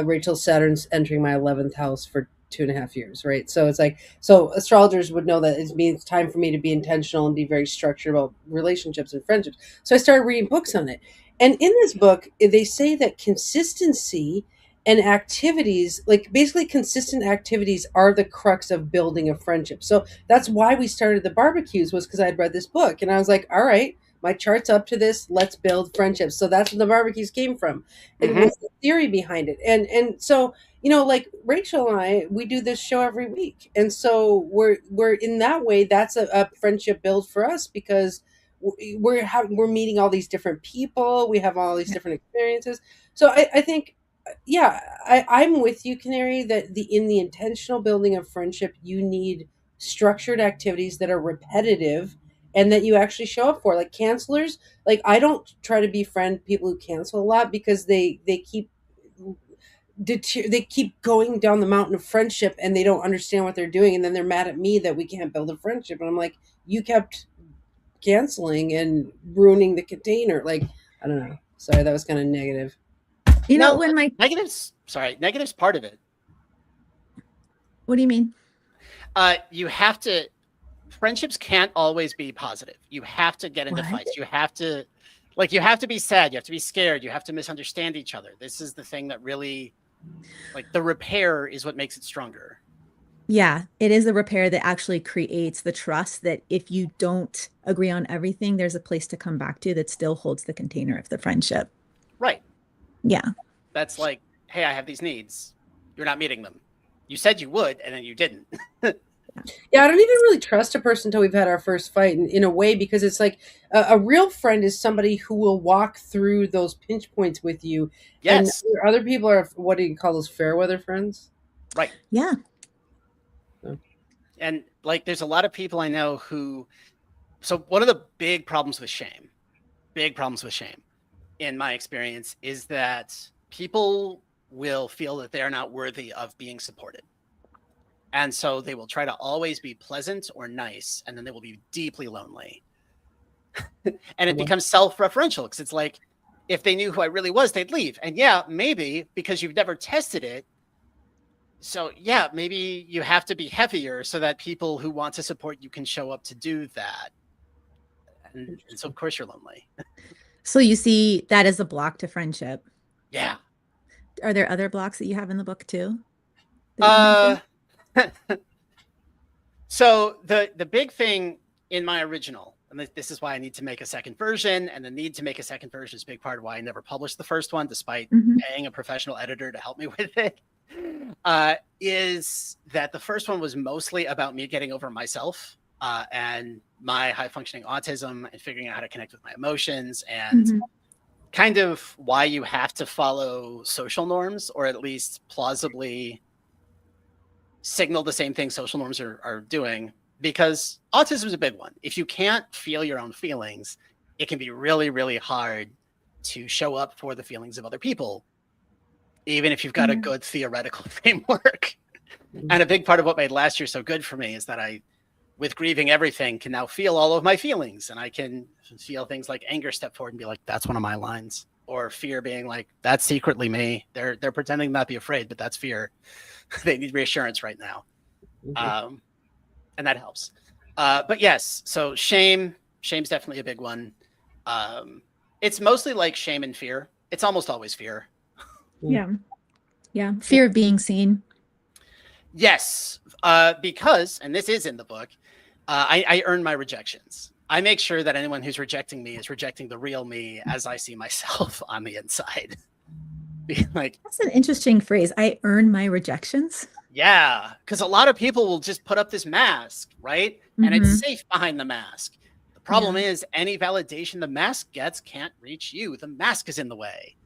Rachel, Saturn's entering my 11th house for 2.5 years, right? So it's like, so astrologers would know that it means time for me to be intentional and be very structured about relationships and friendships. So I started reading books on it. And in this book, they say that consistency and activities, like basically consistent activities, are the crux of building a friendship. So that's why we started the barbecues, was because I'd read this book and I was like, all right, my chart's up to this, let's build friendships. So that's where the barbecues came from. And what's the theory behind it? And so, like Rachel and I, we do this show every week. And so we're in that way, that's a friendship build for us, because we're meeting all these different people. We have all these different experiences. So I think, yeah, I'm with you, Canary, that in the intentional building of friendship, you need structured activities that are repetitive and that you actually show up for. Like cancelers, like I don't try to befriend people who cancel a lot, because they keep going down the mountain of friendship and they don't understand what they're doing, and then they're mad at me that we can't build a friendship. And I'm like, you kept canceling and ruining the container. Like, I don't know. Sorry, that was kind of negative. When my negatives part of it. What do you mean? You have to, friendships can't always be positive. You have to get into fights. You have to be sad. You have to be scared. You have to misunderstand each other. This is the thing that really, like, the repair is what makes it stronger. Yeah, it is the repair that actually creates the trust that if you don't agree on everything, there's a place to come back to that still holds the container of the friendship. Right. Yeah. That's like, hey, I have these needs. You're not meeting them. You said you would, and then you didn't. Yeah, I don't even really trust a person until we've had our first fight, in a way, because it's like a real friend is somebody who will walk through those pinch points with you. Yes. And other people are, what do you call those, fair weather friends? Right. Yeah. And like, there's a lot of people I know who, so one of the big problems with shame in my experience is that people will feel that they're not worthy of being supported. And so they will try to always be pleasant or nice, and then they will be deeply lonely. And it becomes self-referential, because it's like, if they knew who I really was, they'd leave. And yeah, maybe because you've never tested it. So yeah, maybe you have to be heavier so that people who want to support you can show up to do that. And so of course you're lonely. So you see that as a block to friendship. Yeah. Are there other blocks that you have in the book too? So the big thing in my original, and this is why I need to make a second version, and the need to make a second version is a big part of why I never published the first one, despite paying a professional editor to help me with it, is that the first one was mostly about me getting over myself and my high functioning autism and figuring out how to connect with my emotions, and kind of why you have to follow social norms, or at least plausibly signal the same thing social norms are doing, because autism is a big one. If you can't feel your own feelings, it can be really, really hard to show up for the feelings of other people, even if you've got a good theoretical framework. And a big part of what made last year so good for me is that I, with grieving everything, can now feel all of my feelings, and I can feel things like anger step forward and be like, that's one of my lines, or fear being like, that's secretly me. They're pretending not to be afraid, but that's fear. They need reassurance right now. And that helps. But yes, so shame's definitely a big one. It's mostly like shame and fear. It's almost always fear. Yeah. Fear of being seen. Yes. Because, and this is in the book, I earn my rejections. I make sure that anyone who's rejecting me is rejecting the real me as I see myself on the inside. Like, That's an interesting phrase. I earn my rejections. yeah, because a lot of people will just put up this mask, right? And it's safe behind the mask. The problem is any validation the mask gets can't reach you. The mask is in the way.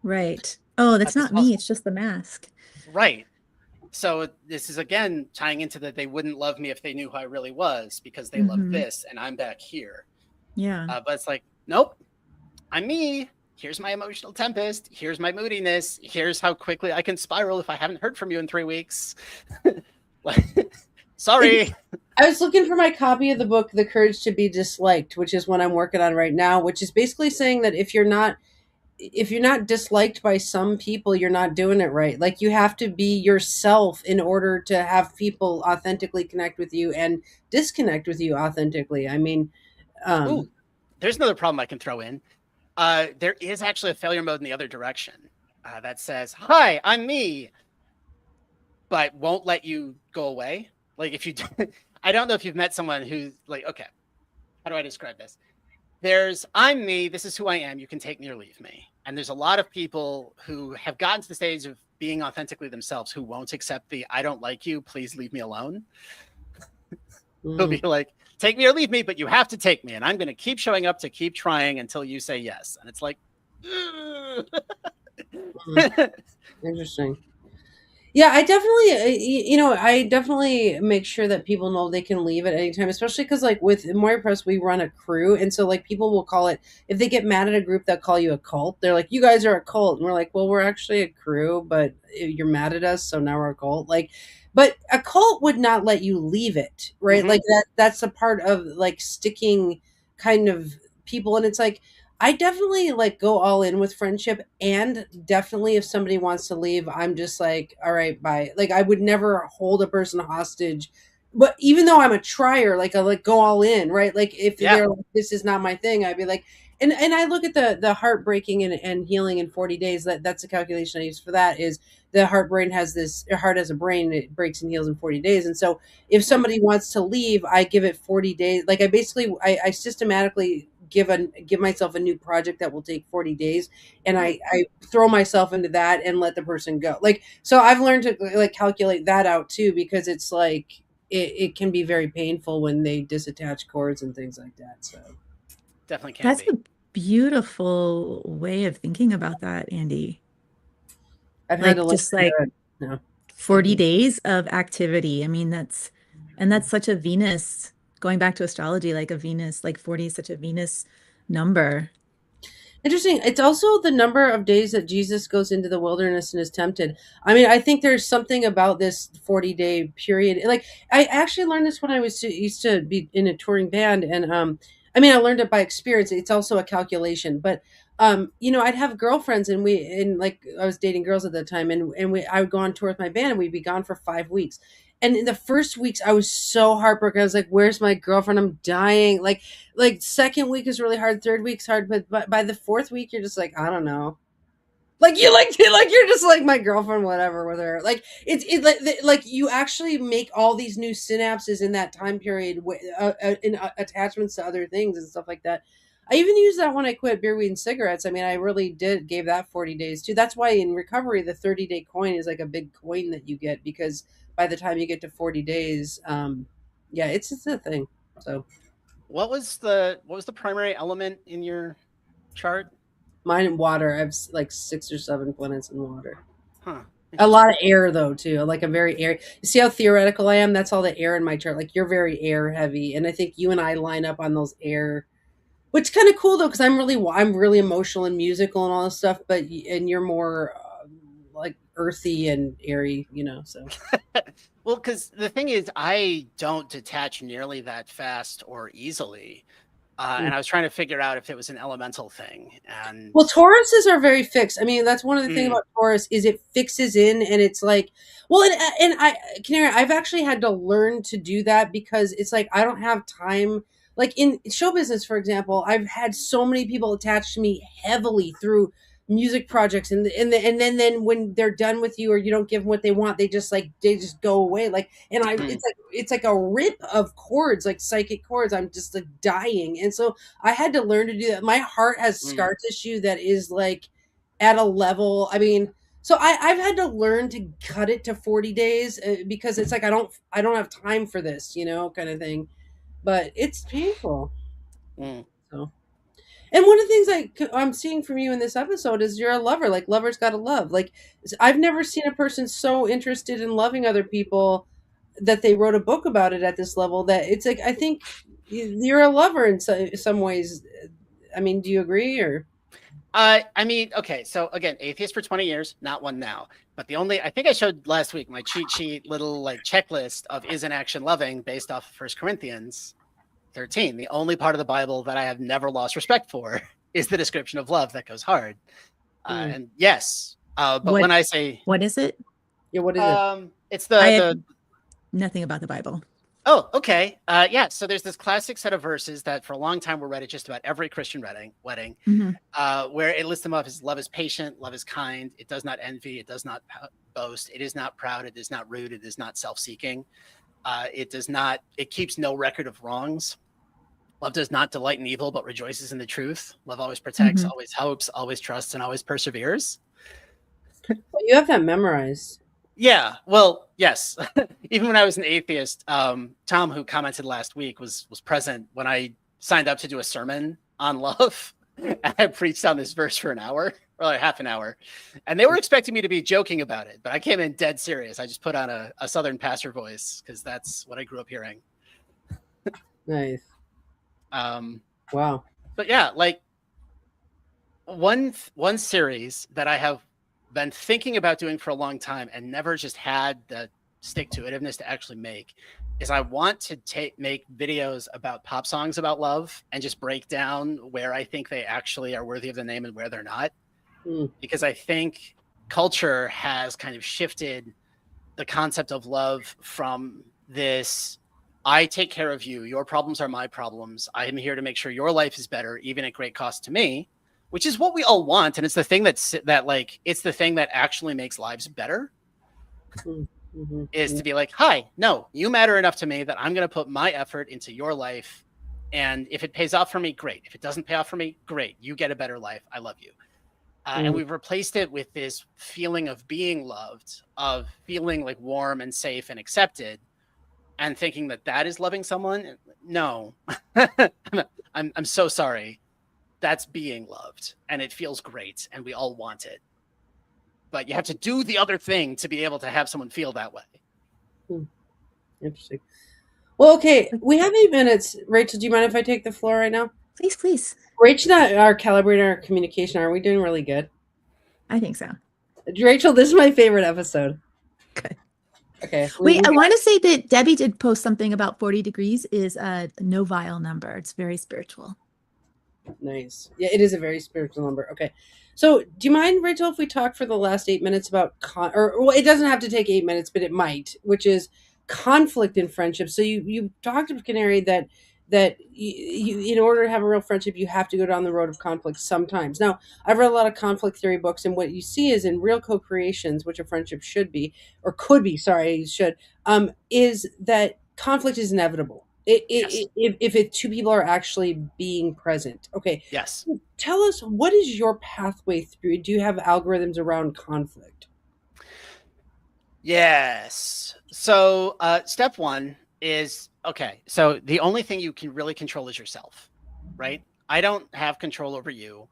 Right. Oh, that's not me. It's just the mask. Right. So this is, again, tying into that they wouldn't love me if they knew who I really was because they love this and I'm back here. Yeah. But it's like, nope, I'm me. Here's my emotional tempest. Here's my moodiness. Here's how quickly I can spiral if I haven't heard from you in 3 weeks. Sorry. I was looking for my copy of the book, The Courage to Be Disliked, which is what I'm working on right now, which is basically saying that if you're not disliked by some people, you're not doing it right. Like, you have to be yourself in order to have people authentically connect with you and disconnect with you authentically. I mean, ooh, there's another problem I can throw in. There is actually a failure mode in the other direction that says, hi, I'm me, but won't let you go away. Like, if you I don't know if you've met someone who's like, okay, how do I describe this? There's, I'm me, this is who I am, you can take me or leave me. And there's a lot of people who have gotten to the stage of being authentically themselves who won't accept the, I don't like you, please leave me alone. They'll be like, take me or leave me, but you have to take me. And I'm going to keep showing up to keep trying until you say yes. And it's like, interesting. Yeah, I definitely make sure that people know they can leave at any time, especially because, like, with Moira Press, we run a crew. And so, like, people will call it, if they get mad at a group, they'll call you a cult. They're like, you guys are a cult. And we're like, well, we're actually a crew, but you're mad at us, so now we're a cult. Like, but a cult would not let you leave it, right? Like, that's a part of, like, sticking kind of people. And it's like, I definitely, like, go all in with friendship, and definitely if somebody wants to leave, I'm just like, all right, bye. Like, I would never hold a person hostage, but even though I'm a trier, like, I like go all in, right? Like, if they're like, this is not my thing, I'd be like, and I look at the heartbreaking and healing in 40 days. That's the calculation I use for that. Is the heart has a brain, it breaks and heals in 40 days. And so if somebody wants to leave, I give it 40 days. Like, I systematically give myself a new project that will take 40 days, and I throw myself into that and let the person go. Like, so I've learned to, like, calculate that out too, because it's like it can be very painful when they disattach cords and things like that. So definitely can That's be. a beautiful way of thinking about that, Andy. I've Like, had to just like 40 days of activity. I mean, that's such a Venus, going back to astrology, like a Venus, like 40 is such a Venus number. Interesting. It's also the number of days that Jesus goes into the wilderness and is tempted. I mean, I think there's something about this 40-day period. Like, I actually learned this when I used to be in a touring band, and I mean, I learned it by experience. It's also a calculation, but I'd have girlfriends, and like, I was dating girls at the time, and I would go on tour with my band, and we'd be gone for 5 weeks. And in the first weeks, I was so heartbroken. I was like, "Where's my girlfriend? I'm dying." Like, second week is really hard, third week's hard, but by the fourth week, you're just like, I don't know. Like, you like you're just like, my girlfriend, whatever with her. Like, like you actually make all these new synapses in that time period, in attachments to other things and stuff like that. I even used that when I quit beer, weed, and cigarettes. I mean, I really gave that 40 days too. That's why in recovery, the 30-day coin is like a big coin that you get, because by the time you get to 40 days, yeah, it's a thing. So what was the primary element in your chart? mine in water. I have like 6 or 7 planets in water. Huh. A lot of air though too. Like, a very air. You see how theoretical I am? That's all the air in my chart. Like, you're very air heavy, and I think you and I line up on those air. Which is kind of cool though, because I'm really emotional and musical and all this stuff, and you're more like earthy and airy, So well, because the thing is, I don't detach nearly that fast or easily. And I was trying to figure out if it was an elemental thing. And well, Tauruses are very fixed. I mean, that's one of the things about Taurus, is it fixes in, and it's like, well, and Canary, I've actually had to learn to do that, because it's like, I don't have time. Like, in show business, for example, I've had so many people attached to me heavily through music projects, and then when they're done with you or you don't give them what they want, they just go away. Like, and it's like a rip of chords, like psychic chords. I'm just like dying. And so I had to learn to do that. My heart has scar tissue that is like at a level. I mean, so I've had to learn to cut it to 40 days because it's like I don't have time for this, kind of thing. But it's painful. So, and one of the things I'm seeing from you in this episode is you're a lover. Like, lovers gotta love. Like, I've never seen a person so interested in loving other people that they wrote a book about it at this level. That it's like, I think you're a lover in some ways. I mean, do you agree or? I mean, okay. So again, atheist for 20 years, not one now. But I think I showed last week my cheat sheet little like checklist of is an action loving based off of 1 Corinthians 13. The only part of the Bible that I have never lost respect for is the description of love that goes hard. And yes, but when I say, what is it? Yeah, what is it? It's the nothing about the Bible. Oh, okay. Yeah. So there's this classic set of verses that for a long time were read at just about every Christian wedding, where it lists them up as love is patient, love is kind, it does not envy, it does not boast, it is not proud, it is not rude, it is not self-seeking. It keeps no record of wrongs. Love does not delight in evil, but rejoices in the truth. Love always protects, always hopes, always trusts, and always perseveres. Well, you have that memorized. Yeah, well, yes. Even when I was an atheist, Tom, who commented last week, was present when I signed up to do a sermon on love. And I preached on this verse for an hour, or like half an hour. And they were expecting me to be joking about it, but I came in dead serious. I just put on a Southern pastor voice because that's what I grew up hearing. Nice. Wow. But yeah, like one series that I have been thinking about doing for a long time and never just had the stick-to-itiveness to actually make is I want to make videos about pop songs about love and just break down where I think they actually are worthy of the name and where they're not. Because I think culture has kind of shifted the concept of love from this, I take care of you, your problems are my problems, I am here to make sure your life is better, even at great cost to me, which is what we all want. And it's the thing it's the thing that actually makes lives better. Is to be like, hi, no, you matter enough to me that I'm going to put my effort into your life. And if it pays off for me, great. If it doesn't pay off for me, great. You get a better life. I love you. And we've replaced it with this feeling of being loved, of feeling like warm and safe and accepted, and thinking that is loving someone. No, I'm so sorry. That's being loved and it feels great and we all want it. But you have to do the other thing to be able to have someone feel that way. Interesting. Well, okay, we have 8 minutes. Rachel, do you mind if I take the floor right now? Please. Rachel and I are calibrating our communication. Are we doing really good? I think so. Rachel, this is my favorite episode. Good. Okay. Wait, I want to say that Debbie did post something about 40 degrees is a novile number. It's very spiritual. Nice. Yeah, it is a very spiritual number. Okay. So do you mind, Rachel, if we talk for the last 8 minutes about well, it doesn't have to take 8 minutes, but it might, which is conflict in friendship. So you talked to Canary that you in order to have a real friendship, you have to go down the road of conflict sometimes. Now, I've read a lot of conflict theory books, and what you see is in real co-creations, which a friendship should be, or could be, is that conflict is inevitable. If two people are actually being present. Okay. Yes. Tell us, what is your pathway through? Do you have algorithms around conflict? Yes. So step one is, okay, so the only thing you can really control is yourself, right? I don't have control over you.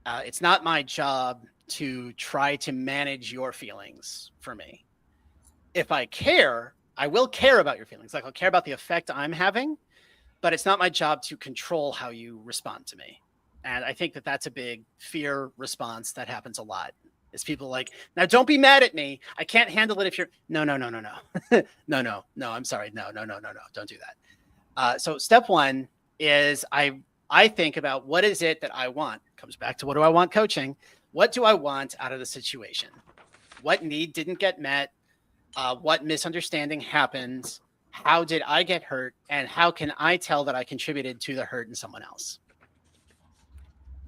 It's not my job to try to manage your feelings for me. If I care, I will care about your feelings. Like, I'll care about the effect I'm having, but it's not my job to control how you respond to me. And I think that's a big fear response that happens a lot. Is people like, now don't be mad at me. I can't handle it if you're, no. no, I'm sorry. No, don't do that. So step one is I think about what is it that I want. Comes back to what do I want coaching? What do I want out of the situation? What need didn't get met? What misunderstanding happened? How did I get hurt? And how can I tell that I contributed to the hurt in someone else?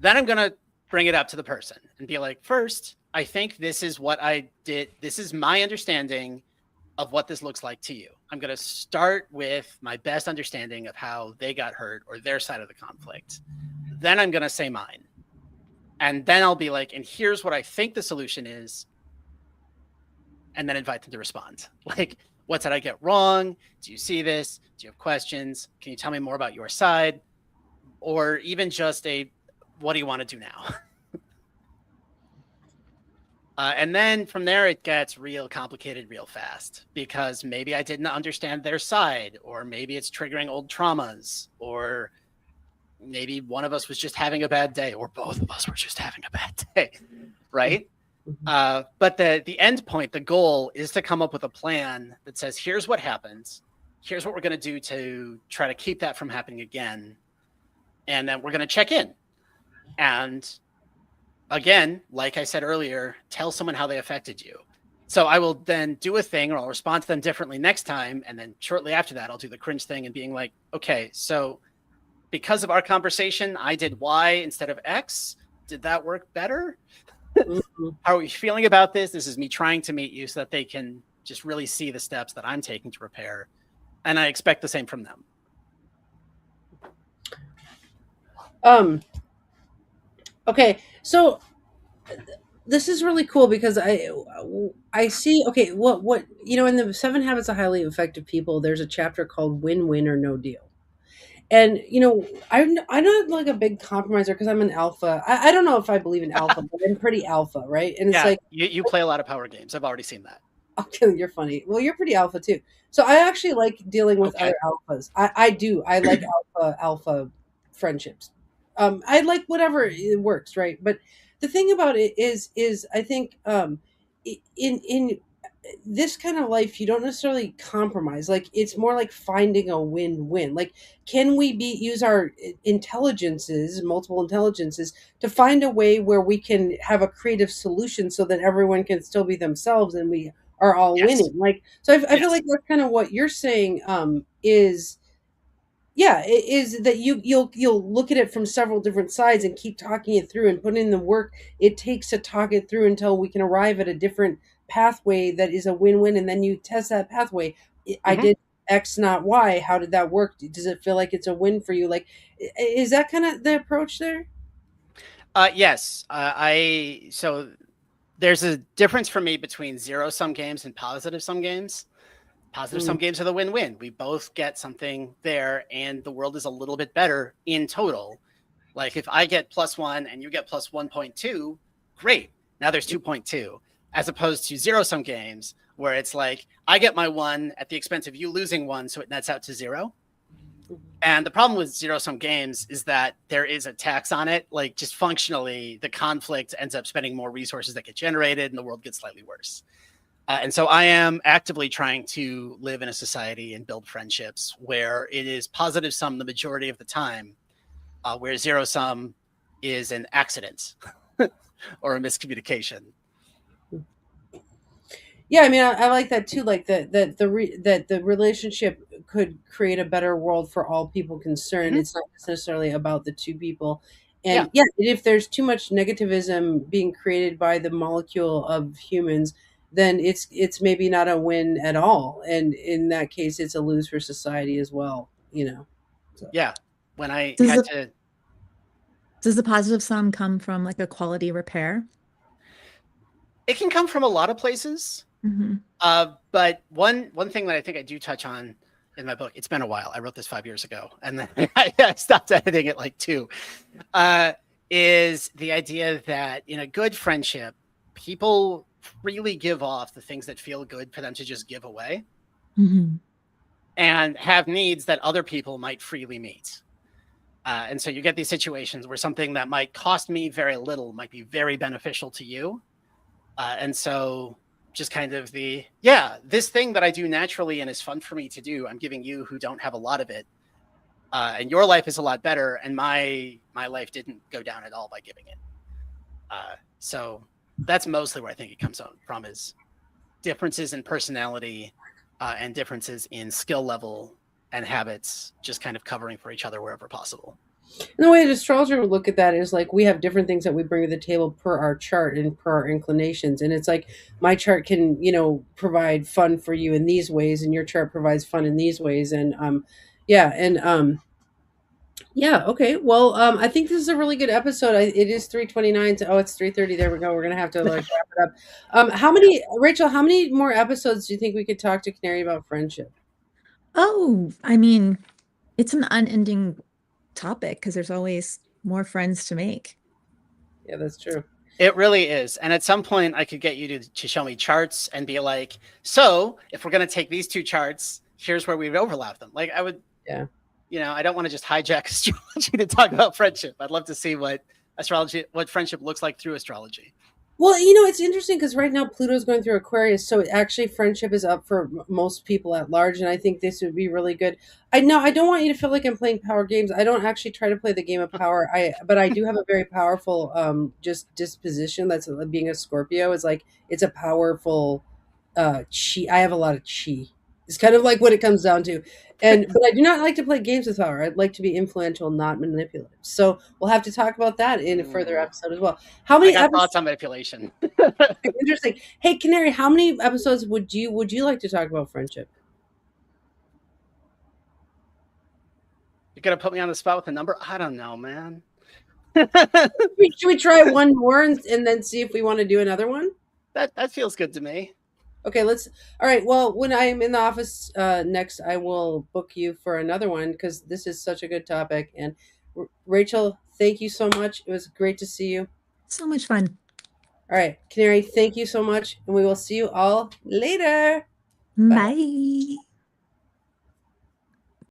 Then I'm going to bring it up to the person and be like, first, I think this is what I did. This is my understanding of what this looks like to you. I'm going to start with my best understanding of how they got hurt or their side of the conflict. Then I'm going to say mine. And then I'll be like, and here's what I think the solution is. And then invite them to respond. Like, what did I get wrong? Do you see this? Do you have questions? Can you tell me more about your side? Or even just what do you want to do now? And then from there, it gets real complicated real fast, because maybe I didn't understand their side, or maybe it's triggering old traumas, or maybe one of us was just having a bad day, or both of us were just having a bad day, right? But the end point, the goal, is to come up with a plan that says, here's what happens. Here's what we're going to do to try to keep that from happening again. And then we're going to check in. And again, like I said earlier, tell someone how they affected you. So I will then do a thing, or I'll respond to them differently next time. And then shortly after that, I'll do the cringe thing and being like, okay, so because of our conversation, I did Y instead of X. Did that work better? How are we feeling about this? This is me trying to meet you so that they can just really see the steps that I'm taking to repair. And I expect the same from them. Okay, so this is really cool because I see, okay, what in the 7 Habits of Highly Effective People, there's a chapter called Win-Win or No Deal. And I'm not like a big compromiser because I'm an alpha. I don't know if I believe in alpha, but I'm pretty alpha, right? And it's like you play a lot of power games. I've already seen that. Okay, you're funny. Well, you're pretty alpha too. So I actually like dealing with other alphas. I do. I like alpha friendships. I like whatever it works, right? But the thing about it is I think in this kind of life, you don't necessarily compromise. Like, it's more like finding a win-win. Like, can we use our intelligences, multiple intelligences, to find a way where we can have a creative solution so that everyone can still be themselves and we are all winning? Like, so I feel like that's kind of what you're saying, is that you'll look at it from several different sides and keep talking it through and putting in the work it takes to talk it through until we can arrive at a different pathway that is a win-win. And then you test that pathway. I did X, not Y. How did that work? Does it feel like it's a win for you? Like, is that kind of the approach there? Yes. So there's a difference for me between zero-sum games and positive-sum games. Positive-sum games are the win-win. We both get something there, and the world is a little bit better in total. Like, if I get +1 and you get plus 1.2, great. Now there's 2.2, as opposed to zero-sum games where it's like, I get my 1 at the expense of you losing 1, so it nets out to 0. And the problem with zero-sum games is that there is a tax on it. Like, just functionally, the conflict ends up spending more resources that get generated, and the world gets slightly worse. And so I am actively trying to live in a society and build friendships where it is positive sum the majority of the time, where zero sum is an accident or a miscommunication. Yeah, I mean, I like that too. Like that the relationship could create a better world for all people concerned. It's not necessarily about the two people. And if there's too much negativism being created by the molecule of humans, then it's maybe not a win at all. And in that case, it's a lose for society as well, So. Yeah. When I does the positive sum come from like a quality repair? It can come from a lot of places. But one thing that I think I do touch on in my book, it's been a while. I wrote this 5 years ago, and then I stopped editing it like 2, is the idea that in a good friendship, people freely give off the things that feel good for them to just give away, and have needs that other people might freely meet. And so you get these situations where something that might cost me very little might be very beneficial to you. And so just kind of this thing that I do naturally and is fun for me to do, I'm giving you who don't have a lot of it. And your life is a lot better. And my life didn't go down at all by giving it. So that's mostly where I think it comes from, is differences in personality and differences in skill level and habits, just kind of covering for each other wherever possible. And the way an astrologer would look at that is like we have different things that we bring to the table per our chart and per our inclinations. And it's like my chart can, provide fun for you in these ways, and your chart provides fun in these ways. And yeah, and yeah, okay. Well, I think this is a really good episode. It is 3:29. Oh, it's 3:30. There we go. We're gonna have to like wrap it up. How many, Rachel? How many more episodes do you think we could talk to Canary about friendship? Oh, I mean, it's an unending topic because there's always more friends to make. Yeah, that's true. It really is. And at some point, I could get you to show me charts and be like, so if we're going to take these two charts, here's where we would overlap them. Like I would, Yeah. I don't want to just hijack astrology to talk about friendship. I'd love to see what friendship looks like through astrology. Well, it's interesting because right now Pluto's going through Aquarius, so actually friendship is up for most people at large, and I think this would be really good. I know I don't want you to feel like I'm playing power games. I don't actually try to play the game of power. But I do have a very powerful just disposition. That's being a Scorpio is like it's a powerful chi. I have a lot of chi. It's kind of like what it comes down to. But I do not like to play games with power. I'd like to be influential, not manipulative. So we'll have to talk about that in a further episode as well. How many I got thoughts on manipulation? Interesting. Hey, Canary, how many episodes would you like to talk about friendship? You're gonna put me on the spot with a number? I don't know, man. Should we try one more and then see if we want to do another one? That feels good to me. Okay, all right. Well, when I'm in the office next, I will book you for another one because this is such a good topic. And Rachel, thank you so much. It was great to see you. So much fun. All right, Canary, thank you so much. And we will see you all later. Bye.